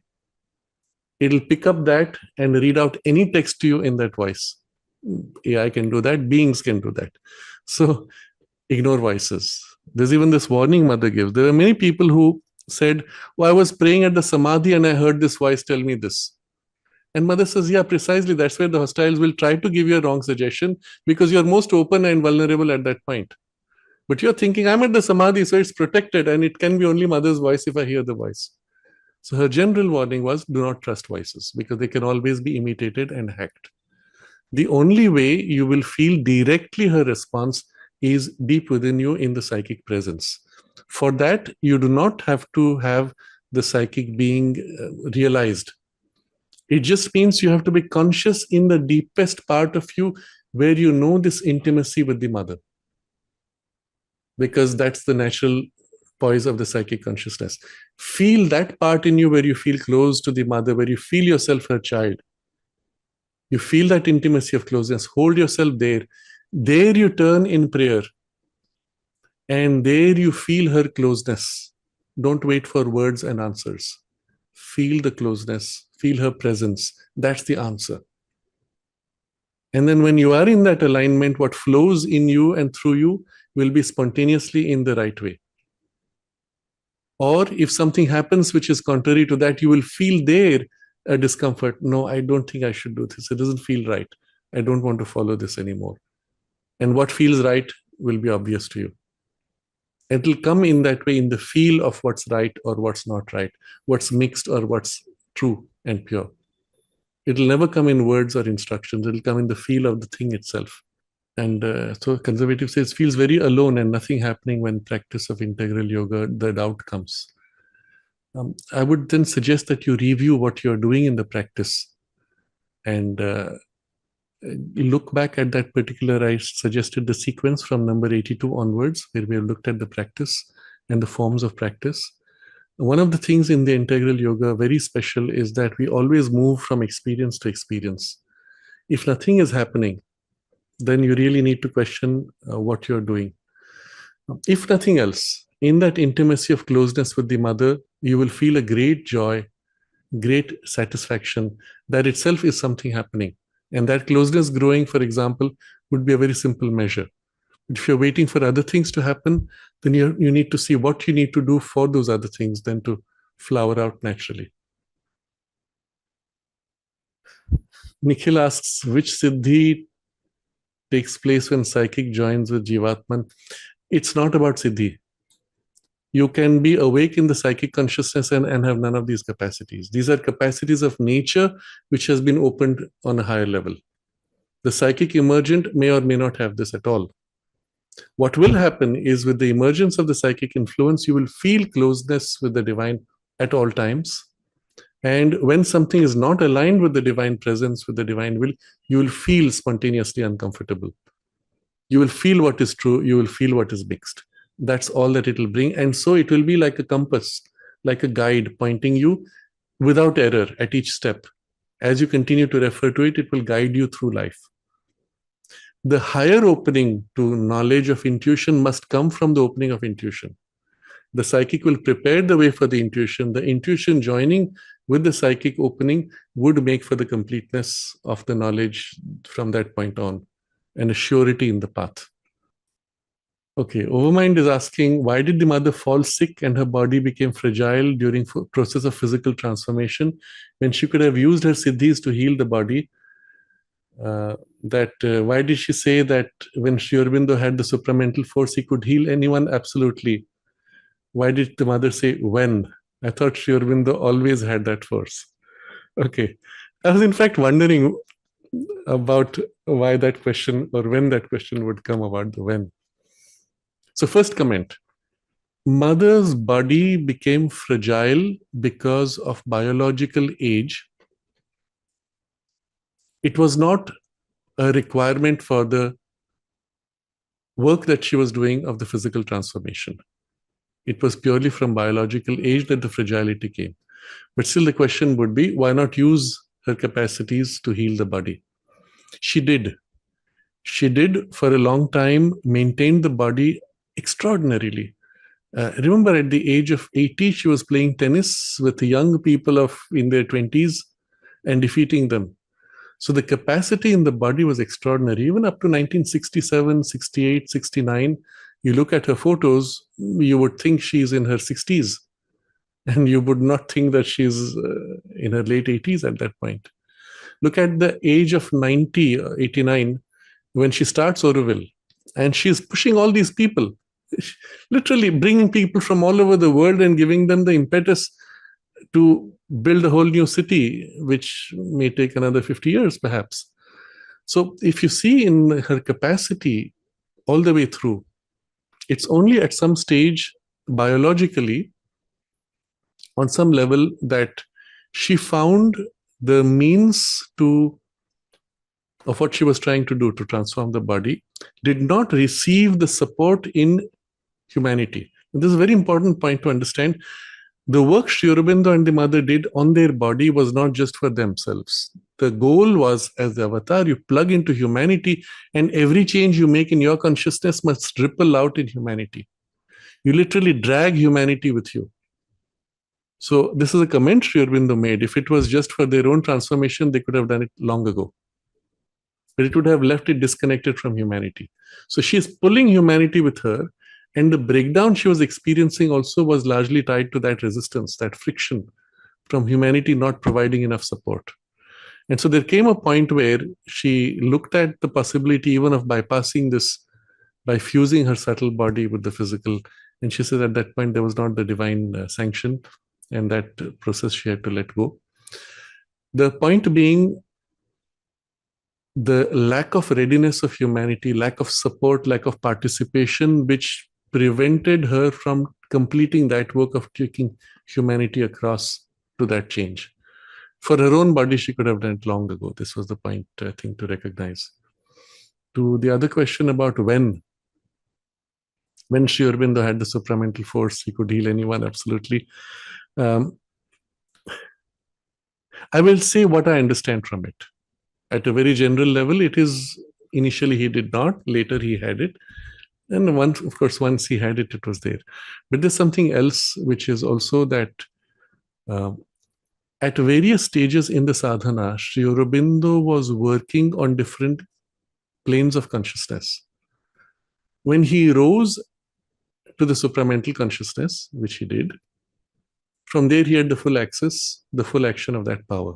It'll pick up that and read out any text to you in that voice. AI can do that. Beings can do that. So ignore voices. There's even this warning mother gives. There are many people who said, I was praying at the Samadhi and I heard this voice tell me this. And mother says, yeah, precisely. That's where the hostiles will try to give you a wrong suggestion because you're most open and vulnerable at that point. But you're thinking, I'm at the Samadhi, so it's protected and it can be only mother's voice if I hear the voice. So her general warning was, do not trust voices because they can always be imitated and hacked. The only way you will feel directly her response is deep within you in the psychic presence. For that, you do not have to have the psychic being realized. It just means you have to be conscious in the deepest part of you where you know this intimacy with the mother, because that's the natural poise of the psychic consciousness. Feel that part in you where you feel close to the mother, where you feel yourself her child. You feel that intimacy of closeness. Hold yourself there. There you turn in prayer. And there you feel her closeness. Don't wait for words and answers. Feel the closeness, feel her presence. That's the answer. And then when you are in that alignment, what flows in you and through you will be spontaneously in the right way. Or if something happens which is contrary to that, you will feel there a discomfort. No, I don't think I should do this. It doesn't feel right. I don't want to follow this anymore. And what feels right will be obvious to you. It will come in that way, in the feel of what's right or what's not right, what's mixed or what's true and pure. It'll never come in words or instructions. It'll come in the feel of the thing itself. And so conservative says feels very alone and nothing happening when practice of integral yoga, the doubt comes. I would then suggest that you review what you're doing in the practice and look back at that particular, I suggested the sequence from number 82 onwards, where we have looked at the practice and the forms of practice. One of the things in the integral yoga, very special, is that we always move from experience to experience. If nothing is happening, then you really need to question what you're doing. If nothing else, in that intimacy of closeness with the mother, you will feel a great joy, great satisfaction. That itself is something happening. And that closeness growing, for example, would be a very simple measure. If you're waiting for other things to happen, then you need to see what you need to do for those other things then to flower out naturally. Nikhil asks, which Siddhi takes place when psychic joins with Jivatman? It's not about Siddhi. You can be awake in the psychic consciousness and have none of these capacities. These are capacities of nature which has been opened on a higher level. The psychic emergent may or may not have this at all. What will happen is, with the emergence of the psychic influence, you will feel closeness with the divine at all times. And when something is not aligned with the divine presence, with the divine will, you will feel spontaneously uncomfortable. You will feel what is true, you will feel what is mixed. That's all that it will bring. And so it will be like a compass, like a guide pointing you without error at each step. As you continue to refer to it, it will guide you through life. The higher opening to knowledge of intuition must come from the opening of intuition. The psychic will prepare the way for the intuition. The intuition joining with the psychic opening would make for the completeness of the knowledge from that point on, and a surety in the path. Okay, Overmind is asking, why did the mother fall sick and her body became fragile during process of physical transformation when she could have used her siddhis to heal the body? Why did she say that when Sri Aurobindo had the supramental force, he could heal anyone? Absolutely. Why did the mother say when? I thought Sri Aurobindo always had that force. Okay. I was in fact wondering about why that question, or when that question would come about the when. So first comment, mother's body became fragile because of biological age. It was not a requirement for the work that she was doing of the physical transformation. It was purely from biological age that the fragility came. But still the question would be, why not use her capacities to heal the body? She did. She did for a long time, maintained the body extraordinarily. Remember, at the age of 80, she was playing tennis with young people in their 20s and defeating them. So the capacity in the body was extraordinary. Even up to 1967, 68, 69, you look at her photos, you would think she's in her 60s. And you would not think that she's in her late 80s at that point. Look at the age of 90, 89, when she starts Auroville. And she's pushing all these people, literally bringing people from all over the world and giving them the impetus to build a whole new city, which may take another 50 years, perhaps. So if you see in her capacity all the way through, it's only at some stage biologically, on some level, that she found the means of what she was trying to do to transform the body, did not receive the support in humanity. And this is a very important point to understand. The work Sri Aurobindo and the mother did on their body was not just for themselves. The goal was, as the avatar, you plug into humanity, and every change you make in your consciousness must ripple out in humanity. You literally drag humanity with you. So this is a comment Sri Aurobindo made. If it was just for their own transformation, they could have done it long ago. But it would have left it disconnected from humanity. So she's pulling humanity with her, and the breakdown she was experiencing also was largely tied to that resistance, that friction from humanity not providing enough support. And so there came a point where she looked at the possibility even of bypassing this by fusing her subtle body with the physical. And she said at that point there was not the divine sanction, and that process she had to let go. The point being, the lack of readiness of humanity, lack of support, lack of participation, which prevented her from completing that work of taking humanity across to that change. For her own body, she could have done it long ago. This was the point, I think, to recognize. To the other question about when Sri Aurobindo had the supramental force, he could heal anyone, absolutely. I will say what I understand from it. At a very general level, it is initially he did not, later he had it. And once, of course, once he had it, it was there. But there's something else, which is also that at various stages in the sadhana, Sri Aurobindo was working on different planes of consciousness. When he rose to the supramental consciousness, which he did, from there he had the full access, the full action of that power.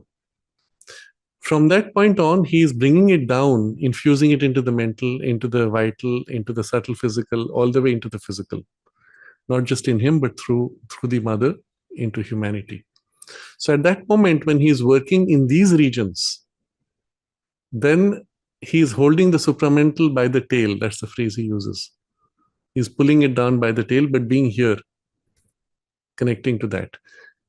From that point on, he is bringing it down, infusing it into the mental, into the vital, into the subtle physical, all the way into the physical. Not just in him, but through the mother into humanity. So at that moment, when he is working in these regions, then he is holding the supramental by the tail. That's the phrase he uses. He's pulling it down by the tail, but being here, connecting to that.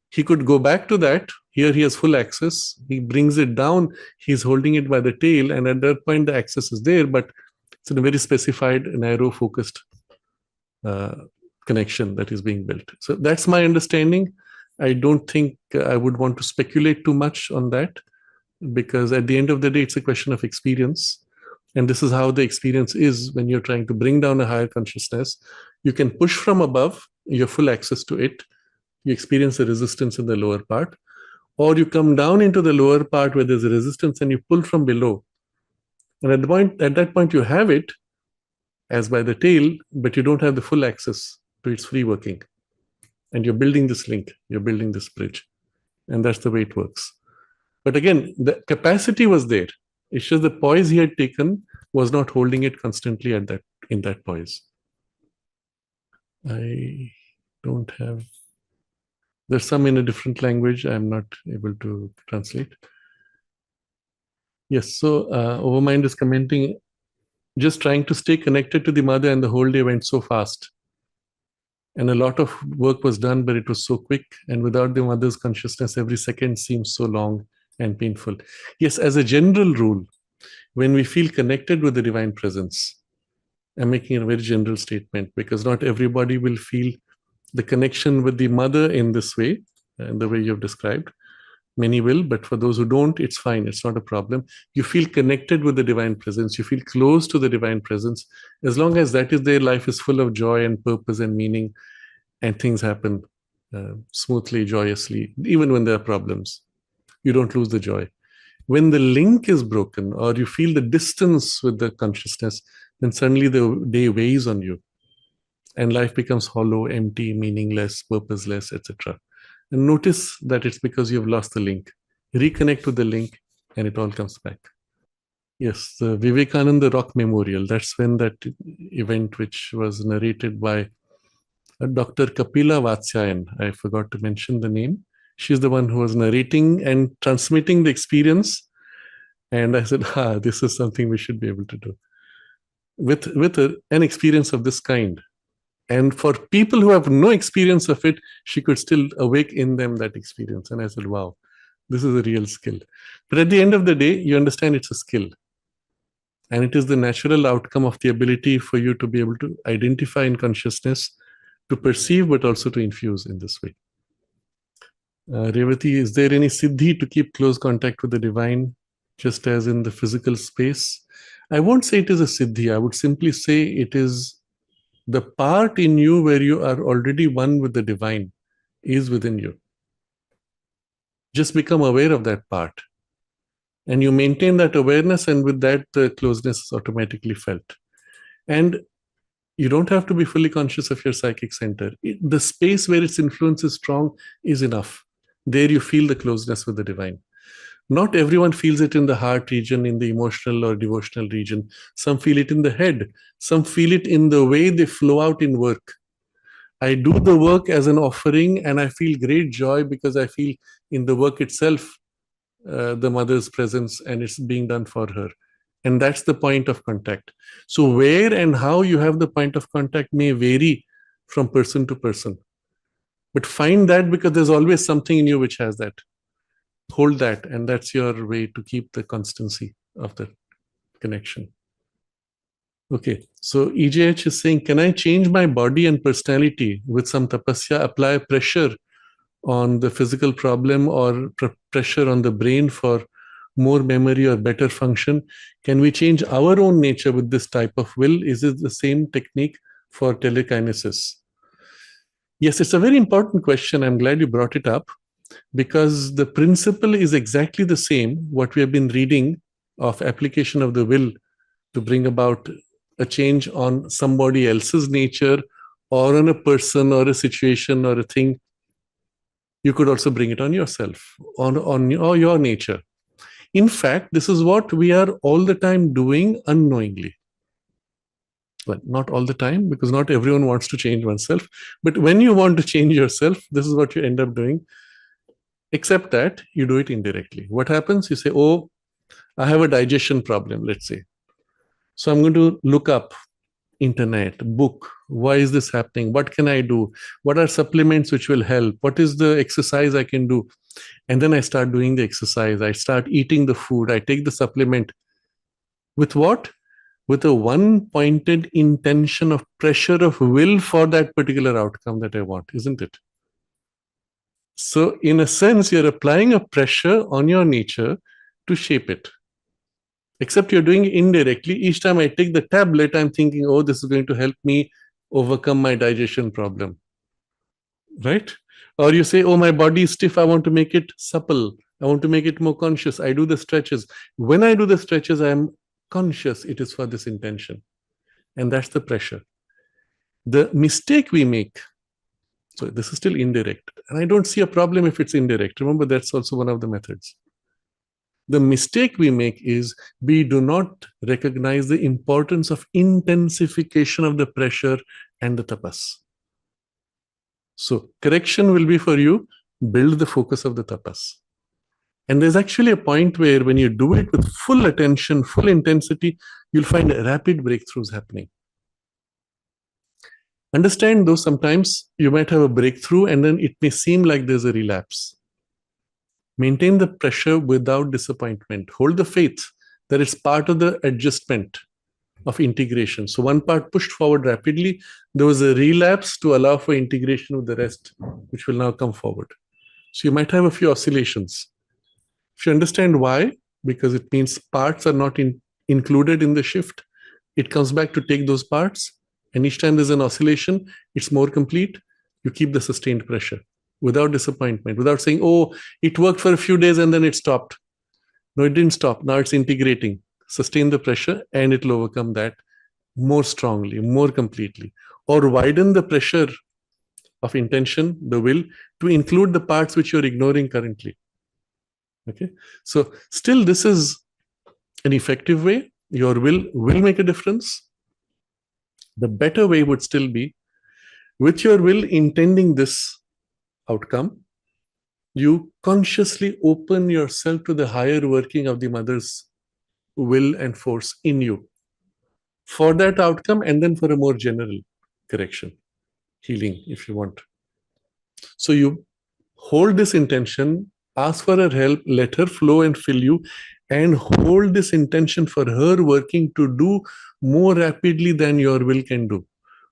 He could go back to that. Here he has full access. He brings it down. He's holding it by the tail. And at that point, the access is there, but it's in a very specified, narrow, focused connection that is being built. So that's my understanding. I don't think I would want to speculate too much on that, because at the end of the day, it's a question of experience. And this is how the experience is when you're trying to bring down a higher consciousness. You can push from above, you have full access to it. You experience a resistance in the lower part, or you come down into the lower part where there's a resistance and you pull from below. And at that point, you have it as by the tail, but you don't have the full access to its free working. And you're building this link, you're building this bridge. And that's the way it works. But again, the capacity was there. It's just the poise he had taken was not holding it constantly in that poise. I don't have... There's some in a different language I'm not able to translate. Yes, so Overmind is commenting, just trying to stay connected to the mother, and the whole day went so fast. And a lot of work was done, but it was so quick. And without the mother's consciousness, every second seems so long and painful. Yes, as a general rule, when we feel connected with the divine presence, I'm making a very general statement, because not everybody will feel the connection with the mother in this way, in the way you've described. Many will, but for those who don't, it's fine. It's not a problem. You feel connected with the divine presence. You feel close to the divine presence. As long as that is there, life is full of joy and purpose and meaning, and things happen smoothly, joyously, even when there are problems. You don't lose the joy. When the link is broken, or you feel the distance with the consciousness, then suddenly the day weighs on you. And life becomes hollow, empty, meaningless, purposeless, etc. And notice that it's because you've lost the link. Reconnect with the link, and it all comes back. Yes, the Vivekananda Rock Memorial. That's when that event, which was narrated by Dr. Kapila Vatsyayan. I forgot to mention the name. She's the one who was narrating and transmitting the experience. And I said, this is something we should be able to do with an experience of this kind. And for people who have no experience of it, she could still awake in them that experience. And I said, wow, this is a real skill. But at the end of the day, you understand it's a skill. And it is the natural outcome of the ability for you to be able to identify in consciousness, to perceive, but also to infuse in this way. Revati, is there any siddhi to keep close contact with the divine, just as in the physical space? I won't say it is a siddhi. I would simply say it is the part in you where you are already one with the divine is within you. Just become aware of that part. And you maintain that awareness, and with that, the closeness is automatically felt. And you don't have to be fully conscious of your psychic center. The space where its influence is strong is enough. There you feel the closeness with the divine. Not everyone feels it in the heart region, in the emotional or devotional region. Some feel it in the head. Some feel it in the way they flow out in work. I do the work as an offering, and I feel great joy because I feel in the work itself the mother's presence, and it's being done for her. And that's the point of contact. So where and how you have the point of contact may vary from person to person. But find that, because there's always something in you which has that. Hold that, and that's your way to keep the constancy of the connection. Okay, so EJH is saying, can I change my body and personality with some tapasya, apply pressure on the physical problem or pressure on the brain for more memory or better function? Can we change our own nature with this type of will? Is it the same technique for telekinesis? Yes, it's a very important question. I'm glad you brought it up, because the principle is exactly the same, what we have been reading of application of the will to bring about a change on somebody else's nature or on a person or a situation or a thing. You could also bring it on yourself, on your nature. In fact, this is what we are all the time doing unknowingly. Well, not all the time, because not everyone wants to change oneself. But when you want to change yourself, this is what you end up doing. Except that you do it indirectly. What happens? You say, oh, I have a digestion problem, let's say. So I'm going to look up internet, book. Why is this happening? What can I do? What are supplements which will help? What is the exercise I can do? And then I start doing the exercise. I start eating the food. I take the supplement. With what? With a one-pointed intention of pressure of will for that particular outcome that I want, isn't it? So in a sense, you're applying a pressure on your nature to shape it. Except you're doing it indirectly. Each time I take the tablet, I'm thinking, oh, this is going to help me overcome my digestion problem. Right? Or you say, oh, my body is stiff. I want to make it supple. I want to make it more conscious. I do the stretches. When I do the stretches, I am conscious it is for this intention. And that's the pressure. The mistake we make, so this is still indirect. And I don't see a problem if it's indirect. Remember, that's also one of the methods. The mistake we make is we do not recognize the importance of intensification of the pressure and the tapas. So correction will be for you, build the focus of the tapas. And there's actually a point where when you do it with full attention, full intensity, you'll find rapid breakthroughs happening. Understand, though, sometimes you might have a breakthrough and then it may seem like there's a relapse. Maintain the pressure without disappointment. Hold the faith that it's part of the adjustment of integration. So one part pushed forward rapidly. There was a relapse to allow for integration with the rest, which will now come forward. So you might have a few oscillations. If you understand why, because it means parts are not included in the shift, it comes back to take those parts. And each time there's an oscillation, it's more complete. You keep the sustained pressure without disappointment, without saying, oh, it worked for a few days and then it stopped. No, it didn't stop. Now it's integrating. Sustain the pressure and it will overcome that more strongly, more completely. Or widen the pressure of intention, the will, to include the parts which you're ignoring currently. Okay. So still, this is an effective way. Your will make a difference. The better way would still be, with your will intending this outcome, you consciously open yourself to the higher working of the mother's will and force in you for that outcome, and then for a more general correction, healing, if you want. So you hold this intention, ask for her help, let her flow and fill you, and hold this intention for her working to do more rapidly than your will can do.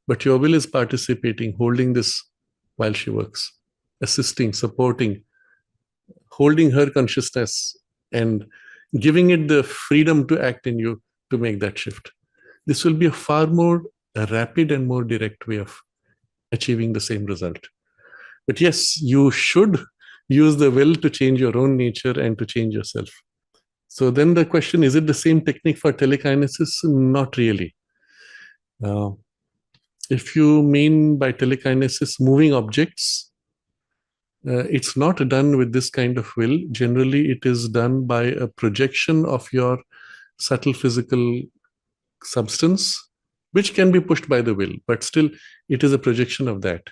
But your will is participating, holding this while she works, assisting, supporting, holding her consciousness, and giving it the freedom to act in you to make that shift. This will be a far more rapid and more direct way of achieving the same result. But yes, you should use the will to change your own nature and to change yourself. So then the question, is it the same technique for telekinesis? Not really. Uh, if you mean by telekinesis moving objects, it's not done with this kind of will. Generally, it is done by a projection of your subtle physical substance, which can be pushed by the will, but still it is a projection of that.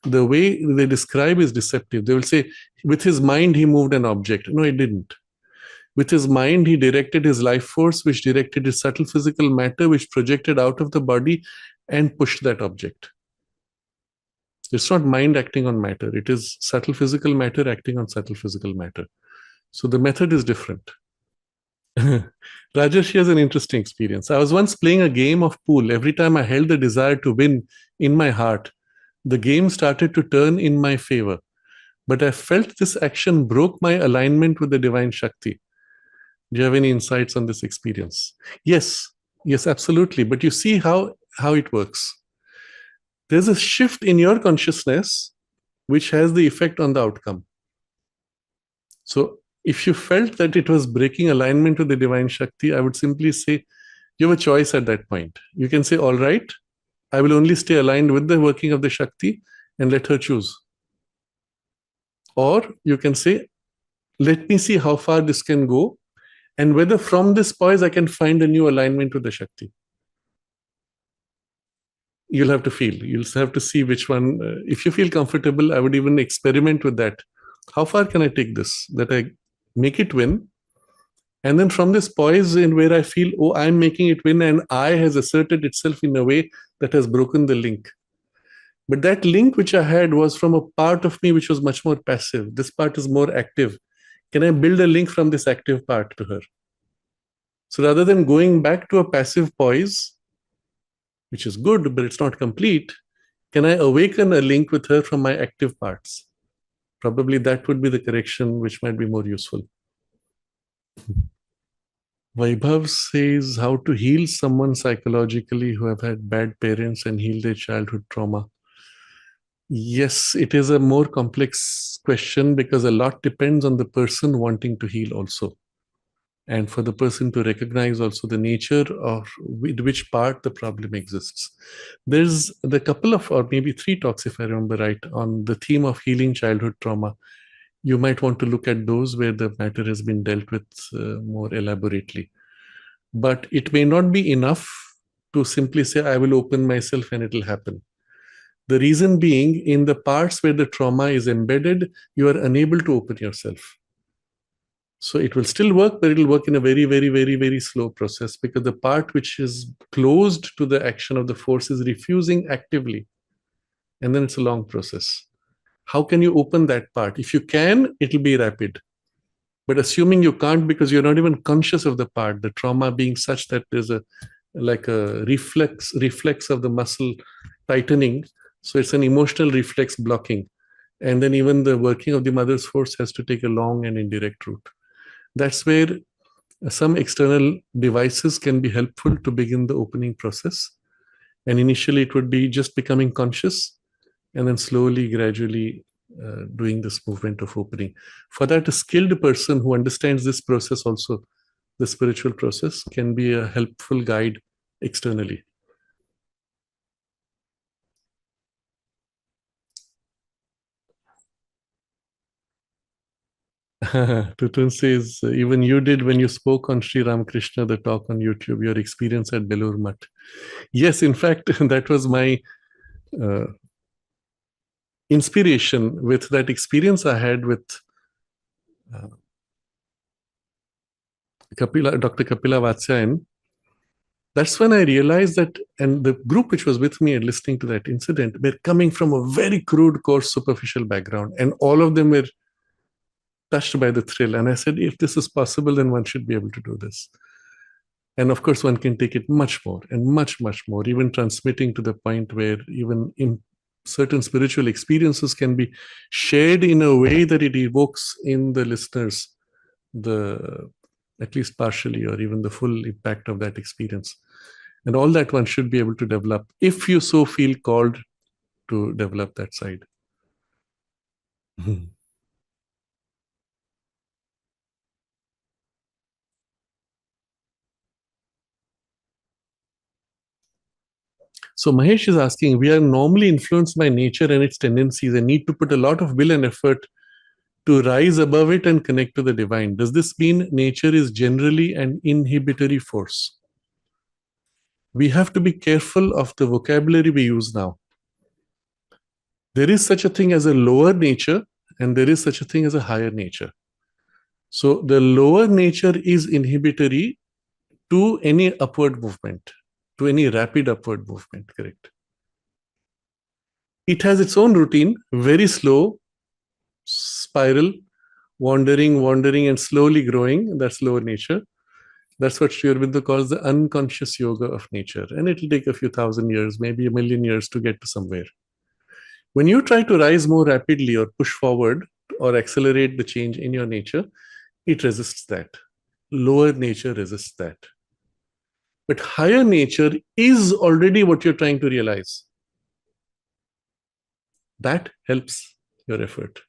The way they describe is deceptive. They will say, with his mind, he moved an object. No, he didn't. With his mind, he directed his life force, which directed his subtle physical matter, which projected out of the body and pushed that object. It's not mind acting on matter. It is subtle physical matter acting on subtle physical matter. So the method is different. Rajesh has an interesting experience. I was once playing a game of pool. Every time I held the desire to win in my heart, the game started to turn in my favor. But I felt this action broke my alignment with the divine Shakti. Do you have any insights on this experience? Yes, absolutely. But you see how it works. There's a shift in your consciousness which has the effect on the outcome. So if you felt that it was breaking alignment with the divine Shakti, I would simply say you have a choice at that point. You can say, all right, I will only stay aligned with the working of the Shakti and let her choose. Or you can say, let me see how far this can go and whether from this poise I can find a new alignment with the Shakti. You'll have to feel. You'll have to see which one. If you feel comfortable, I would even experiment with that. How far can I take this? That I make it win. And then from this poise in where I feel, oh, I'm making it win, and I has asserted itself in a way that has broken the link. But that link which I had was from a part of me which was much more passive. This part is more active. Can I build a link from this active part to her? So rather than going back to a passive poise, which is good, but it's not complete, can I awaken a link with her from my active parts? Probably that would be the correction which might be more useful. Vaibhav says how to heal someone psychologically who have had bad parents and heal their childhood trauma. Yes, it is a more complex question because a lot depends on the person wanting to heal also. And for the person to recognize also the nature of which part the problem exists. There's the couple of, or maybe 3 talks, if I remember right, on the theme of healing childhood trauma. You might want to look at those where the matter has been dealt with more elaborately. But it may not be enough to simply say, I will open myself and it will happen. The reason being, in the parts where the trauma is embedded, you are unable to open yourself. So it will still work, but it will work in a very, very, very, very slow process because the part which is closed to the action of the force is refusing actively. And then it's a long process. How can you open that part? If you can, it will be rapid. But assuming you can't because you're not even conscious of the part, the trauma being such that there's a reflex of the muscle tightening. So it's an emotional reflex blocking. And then even the working of the mother's force has to take a long and indirect route. That's where some external devices can be helpful to begin the opening process. And initially it would be just becoming conscious and then slowly, gradually doing this movement of opening. For that, a skilled person who understands this process also, the spiritual process, can be a helpful guide externally. Tutun says, even you did when you spoke on Sri Ramakrishna, the talk on YouTube, your experience at Belur Mutt. Yes, in fact, that was my inspiration with that experience I had with Dr. Kapila Vatsyayan, that's when I realized that, and the group which was with me and listening to that incident, were coming from a very crude, coarse, superficial background, and all of them were touched by the thrill. And I said, if this is possible, then one should be able to do this. And of course, one can take it much more and much, much more, even transmitting to the point where even in certain spiritual experiences can be shared in a way that it evokes in the listeners the, at least partially or even the full impact of that experience. And all that one should be able to develop if you so feel called to develop that side. So Mahesh is asking, we are normally influenced by nature and its tendencies and need to put a lot of will and effort to rise above it and connect to the divine. Does this mean nature is generally an inhibitory force? We have to be careful of the vocabulary we use now. There is such a thing as a lower nature and there is such a thing as a higher nature. So the lower nature is inhibitory to any upward movement, to any rapid upward movement, correct? It has its own routine, very slow, spiral, wandering, and slowly growing. That's lower nature. That's what Sri Aurobindo calls the unconscious yoga of nature. And it'll take a few thousand years, maybe a million years to get to somewhere. When you try to rise more rapidly or push forward or accelerate the change in your nature, it resists that. Lower nature resists that. But higher nature is already what you're trying to realize. That helps your effort.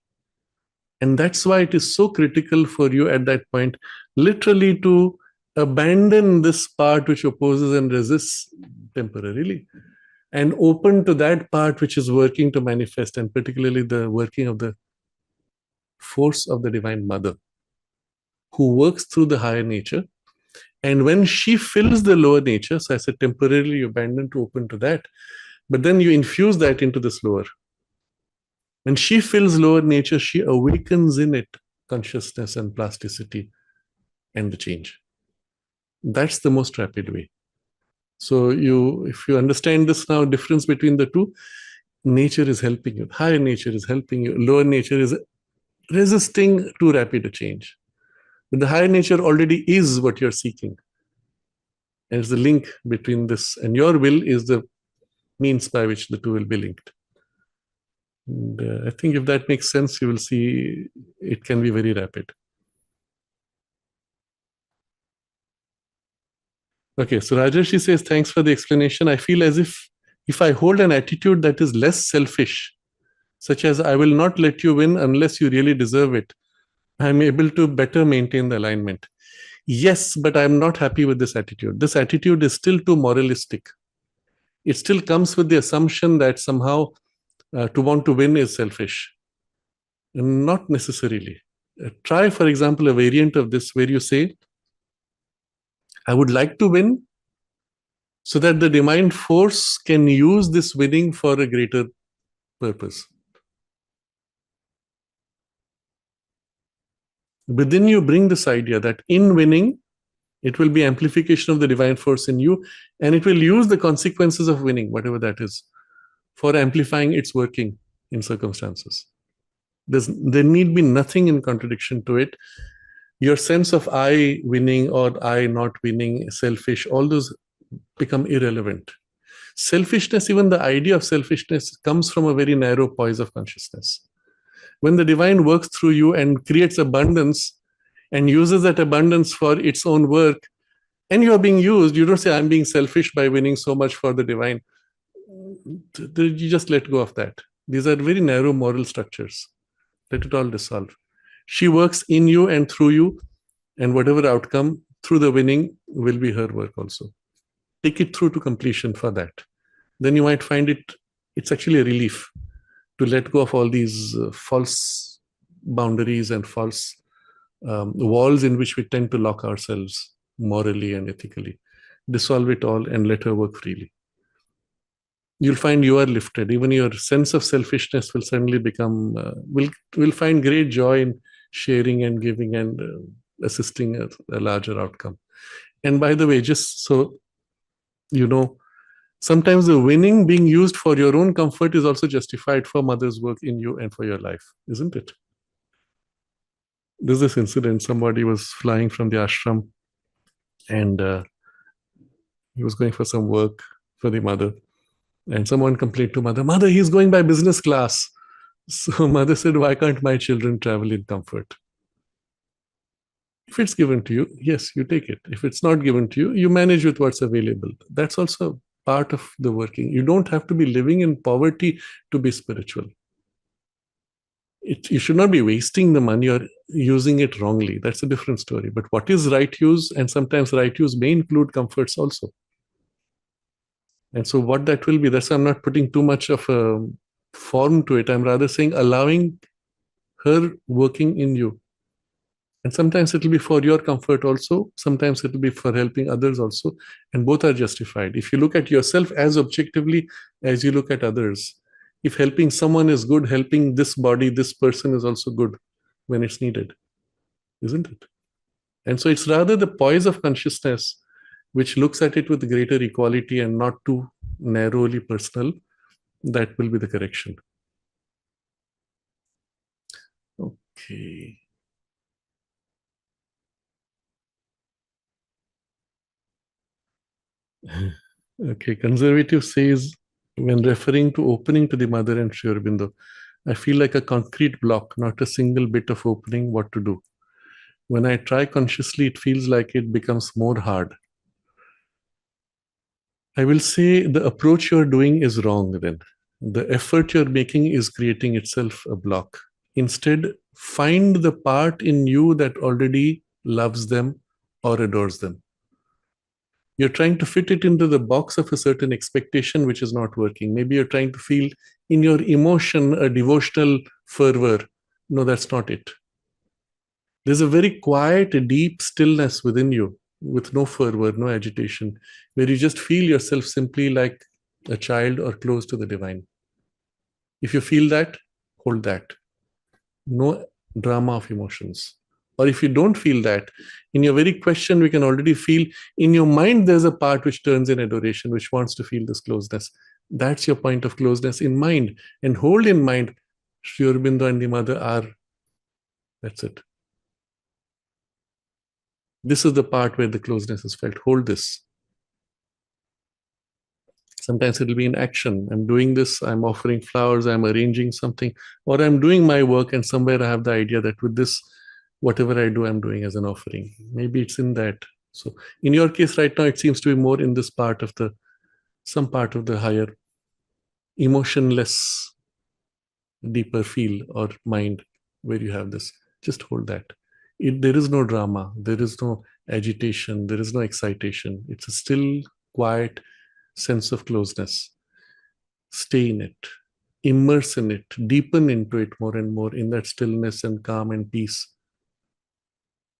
And that's why it is so critical for you at that point, literally to abandon this part which opposes and resists temporarily and open to that part which is working to manifest, and particularly the working of the force of the Divine Mother, who works through the higher nature. And when she fills the lower nature, so I said temporarily you abandon to open to that, but then you infuse that into this lower. When she fills lower nature, she awakens in it consciousness and plasticity and the change. That's the most rapid way. So if you understand this now, difference between the two, nature is helping you. Higher nature is helping you. Lower nature is resisting too rapid a change. But the higher nature already is what you're seeking. And it's the link between this, and your will is the means by which the two will be linked. And I think if that makes sense, you will see it can be very rapid. Okay, so Rajarshi says, thanks for the explanation. I feel as if I hold an attitude that is less selfish, such as I will not let you win unless you really deserve it, I'm able to better maintain the alignment. Yes, but I'm not happy with this attitude. This attitude is still too moralistic. It still comes with the assumption that somehow to want to win is selfish. Not necessarily. Try, for example, a variant of this where you say, I would like to win so that the divine force can use this winning for a greater purpose. Within you, bring this idea that in winning, it will be amplification of the divine force in you, and it will use the consequences of winning, whatever that is, for amplifying its working in circumstances. There need be nothing in contradiction to it. Your sense of I winning or I not winning, selfish, all those become irrelevant. Selfishness, even the idea of selfishness, comes from a very narrow poise of consciousness. When the divine works through you and creates abundance and uses that abundance for its own work, and you are being used, you don't say, I'm being selfish by winning so much for the divine. You just let go of that. These are very narrow moral structures. Let it all dissolve. She works in you and through you, and whatever outcome through the winning will be her work also. Take it through to completion for that. Then you might find it's actually a relief to let go of all these false boundaries and false walls in which we tend to lock ourselves morally and ethically. Dissolve it all and let her work freely. You'll find you are lifted. Even your sense of selfishness will suddenly become, will find great joy in sharing and giving and assisting a larger outcome. And by the way, just so you know, sometimes the winning being used for your own comfort is also justified for mother's work in you and for your life, isn't it? There's this incident, somebody was flying from the ashram and he was going for some work for the mother. And someone complained to mother, he's going by business class. So mother said, why can't my children travel in comfort? If it's given to you, yes, you take it. If it's not given to you, you manage with what's available. That's also part of the working. You don't have to be living in poverty to be spiritual. You should not be wasting the money or using it wrongly. That's a different story. But what is right use? And sometimes right use may include comforts also. And so what that will be, that's why I'm not putting too much of a form to it. I'm rather saying allowing her working in you. And sometimes it will be for your comfort also. Sometimes it will be for helping others also. And both are justified. If you look at yourself as objectively as you look at others, if helping someone is good, helping this body, this person is also good when it's needed, isn't it? And so it's rather the poise of consciousness which looks at it with greater equality and not too narrowly personal, that will be the correction. Okay. Okay, conservative says, when referring to opening to the mother and Sri Aurobindo, I feel like a concrete block, not a single bit of opening, what to do. When I try consciously, it feels like it becomes more hard. I will say the approach you're doing is wrong then. The effort you're making is creating itself a block. Instead, find the part in you that already loves them or adores them. You're trying to fit it into the box of a certain expectation which is not working. Maybe you're trying to feel in your emotion a devotional fervor. No, that's not it. There's a very quiet, deep stillness within you with no fervor, no agitation, where you just feel yourself simply like a child or close to the divine. If you feel that, hold that. No drama of emotions. Or if you don't feel that, in your very question, we can already feel in your mind there's a part which turns in adoration, which wants to feel this closeness. That's your point of closeness in mind. And hold in mind, Sri Aurobindo and the mother are, that's it. This is the part where the closeness is felt. Hold this. Sometimes it'll be in action. I'm doing this, I'm offering flowers, I'm arranging something, or I'm doing my work, and somewhere I have the idea that with this, whatever I do, I'm doing as an offering. Maybe it's in that. So in your case right now, it seems to be more in this part of the, some part of the higher, emotionless, deeper feel or mind where you have this. Just hold that. There is no drama, there is no agitation, there is no excitation. It's a still, quiet sense of closeness. Stay in it, immerse in it, deepen into it more and more in that stillness and calm and peace.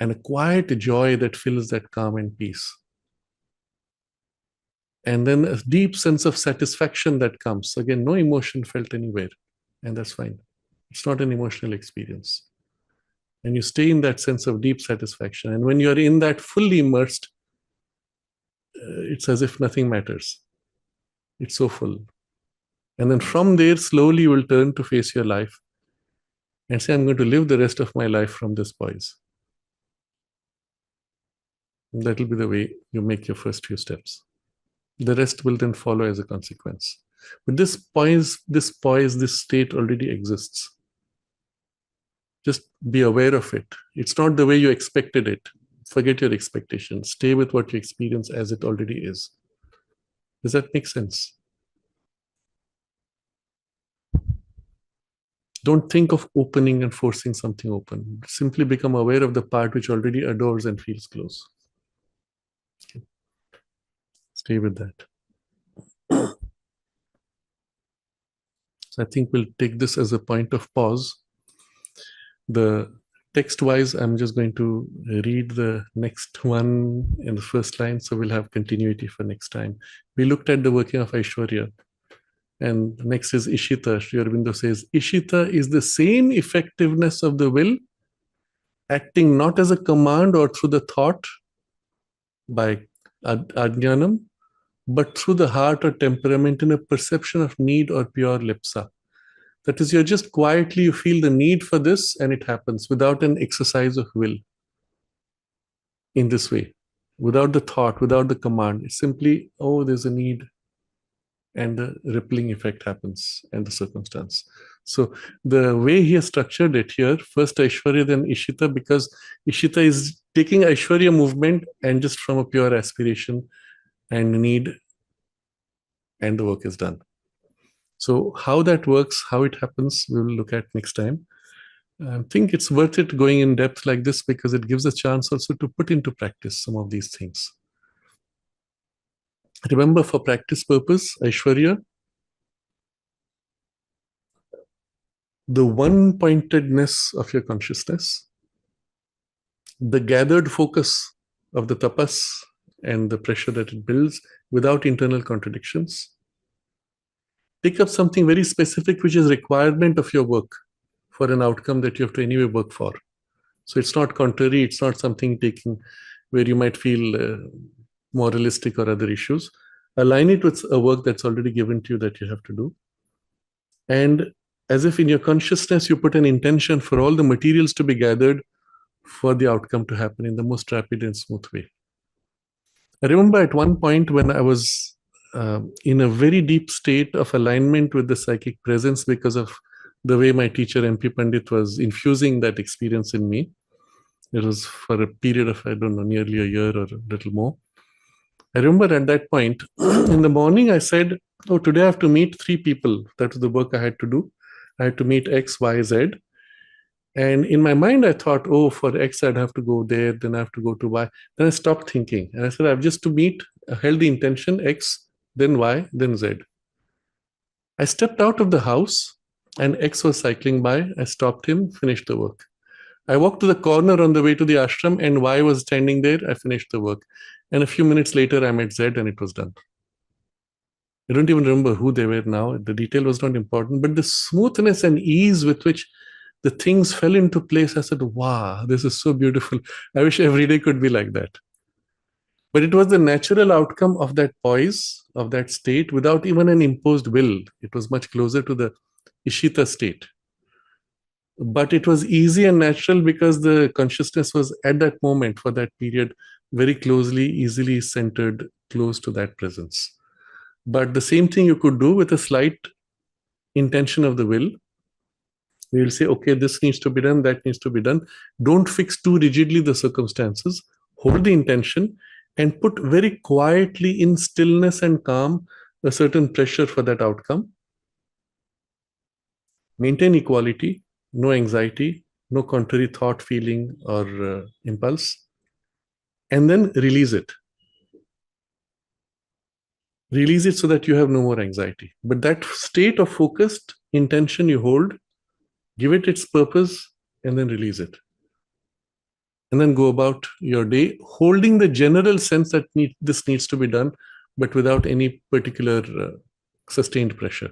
And a quiet joy that fills that calm and peace. And then a deep sense of satisfaction that comes. Again, no emotion felt anywhere. And that's fine. It's not an emotional experience. And you stay in that sense of deep satisfaction. And when you're in that fully immersed, it's as if nothing matters. It's so full. And then from there, slowly you will turn to face your life and say, I'm going to live the rest of my life from this poise. That will be the way you make your first few steps. The rest will then follow as a consequence. But this poise, this state already exists. Just be aware of it. It's not the way you expected it. Forget your expectations. Stay with what you experience as it already is. Does that make sense? Don't think of opening and forcing something open. Simply become aware of the part which already adores and feels close. Okay. Stay with that. So I think we'll take this as a point of pause. The text-wise, I'm just going to read the next one in the first line, so we'll have continuity for next time. We looked at the working of Aishwarya, and next is Ishita. Sri Aurobindo says, Ishita is the same effectiveness of the will acting not as a command or through the thought by ajnanam, but through the heart or temperament in a perception of need or pure lipsa. That is, you're just quietly, you feel the need for this and it happens without an exercise of will in this way, without the thought, without the command. It's simply, oh, there's a need, and the rippling effect happens and the circumstance. So the way he has structured it here, first Aishwarya, then Ishita, because Ishita is taking Aishwarya movement and just from a pure aspiration and need, and the work is done. So how that works, how it happens, we will look at next time. I think it's worth it going in depth like this because it gives a chance also to put into practice some of these things. Remember, for practice purpose, Aishwarya, the one-pointedness of your consciousness, the gathered focus of the tapas and the pressure that it builds without internal contradictions. Pick up something very specific which is requirement of your work for an outcome that you have to anyway work for. So it's not contrary, it's not something taking where you might feel moralistic or other issues. Align it with a work that's already given to you that you have to do. And as if in your consciousness, you put an intention for all the materials to be gathered for the outcome to happen in the most rapid and smooth way. I remember at one point when I was in a very deep state of alignment with the psychic presence because of the way my teacher MP Pandit was infusing that experience in me. It was for a period of, I don't know, nearly a year or a little more. I remember at that point, in the morning, I said, oh, today I have to meet 3 people. That was the work I had to do. I had to meet X, Y, Z. And in my mind, I thought, oh, for X, I'd have to go there, then I have to go to Y. Then I stopped thinking. And I said, I have just to meet, held the intention X, then Y, then Z. I stepped out of the house and X was cycling by. I stopped him, finished the work. I walked to the corner on the way to the ashram and Y was standing there. I finished the work. And a few minutes later, I met Z and it was done. I don't even remember who they were now. The detail was not important, but the smoothness and ease with which the things fell into place, I said, wow, this is so beautiful. I wish every day could be like that. But it was the natural outcome of that poise, of that state, without even an imposed will. It was much closer to the Ishita state. But it was easy and natural because the consciousness was at that moment, for that period, very closely, easily centered, close to that presence. But the same thing you could do with a slight intention of the will. We will say, okay, this needs to be done, that needs to be done. Don't fix too rigidly the circumstances. Hold the intention and put very quietly in stillness and calm a certain pressure for that outcome. Maintain equality, no anxiety, no contrary thought, feeling, or impulse. And then release it. Release it so that you have no more anxiety. But that state of focused intention you hold, give it its purpose, and then release it. And then go about your day, holding the general sense that this needs to be done, but without any particular sustained pressure.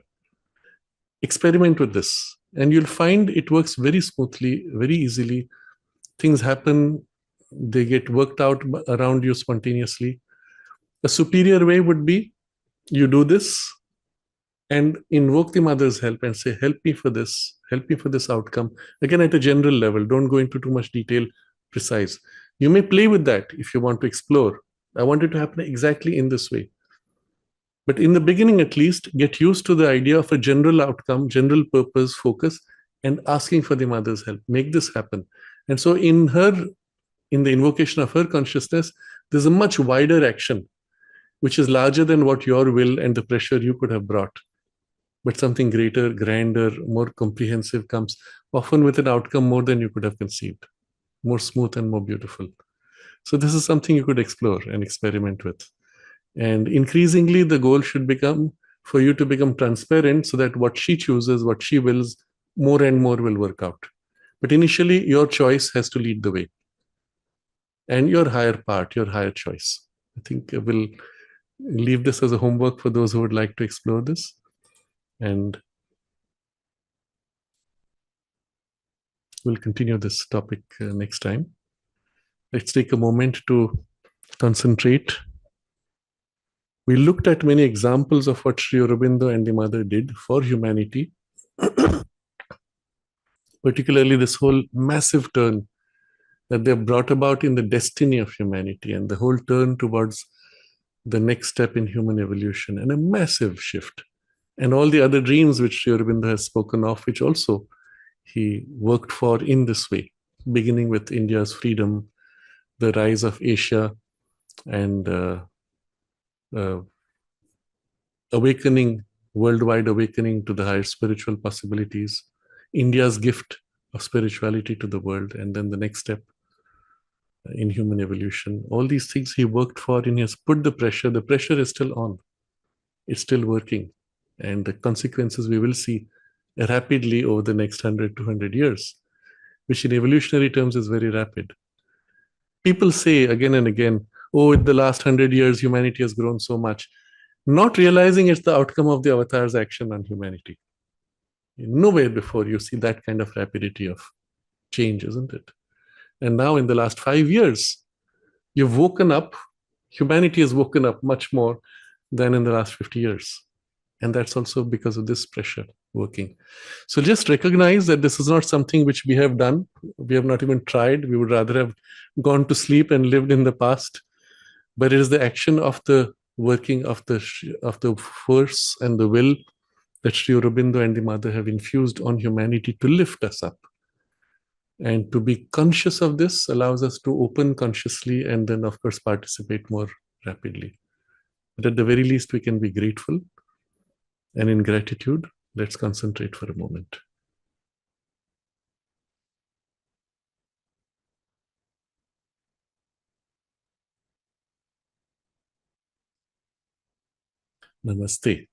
Experiment with this, and you'll find it works very smoothly, very easily. Things happen, they get worked out around you spontaneously. A superior way would be you do this and invoke the mother's help and say, help me for this outcome. Again, at a general level, don't go into too much detail, precise. You may play with that if you want to explore. I want it to happen exactly in this way. But in the beginning, at least, get used to the idea of a general outcome, general purpose, focus, and asking for the mother's help. Make this happen. And so in the invocation of her consciousness, there's a much wider action, which is larger than what your will and the pressure you could have brought. But something greater, grander, more comprehensive comes, often with an outcome more than you could have conceived, more smooth and more beautiful. So this is something you could explore and experiment with. And increasingly, the goal should become for you to become transparent so that what she chooses, what she wills, more and more will work out. But initially, your choice has to lead the way. And your higher part, your higher choice. I think I will leave this as a homework for those who would like to explore this. And We'll continue this topic next time. Let's take a moment to concentrate. We looked at many examples of what Sri Aurobindo and the Mother did for humanity, particularly this whole massive turn that they brought about in the destiny of humanity and the whole turn towards the next step in human evolution, and a massive shift. And all the other dreams which Sri Aurobindo has spoken of, which also he worked for in this way, beginning with India's freedom, the rise of Asia, and awakening, worldwide awakening to the higher spiritual possibilities, India's gift of spirituality to the world, and then the next step in human evolution. All these things he worked for, and he has put the pressure is still on, it's still working. And the consequences we will see rapidly over the next 100, 200 years, which in evolutionary terms is very rapid. People say again and again, oh, in the last 100 years, humanity has grown so much, not realizing it's the outcome of the avatar's action on humanity. Nowhere before you see that kind of rapidity of change, isn't it? And now in the last 5 years, you've woken up, humanity has woken up much more than in the last 50 years. And that's also because of this pressure working. So just recognize that this is not something which we have done. We have not even tried. We would rather have gone to sleep and lived in the past. But it is the action of the working of the force and the will that Sri Aurobindo and the Mother have infused on humanity to lift us up. And to be conscious of this allows us to open consciously and then, of course, participate more rapidly. But at the very least, we can be grateful. And in gratitude, let's concentrate for a moment. Namaste.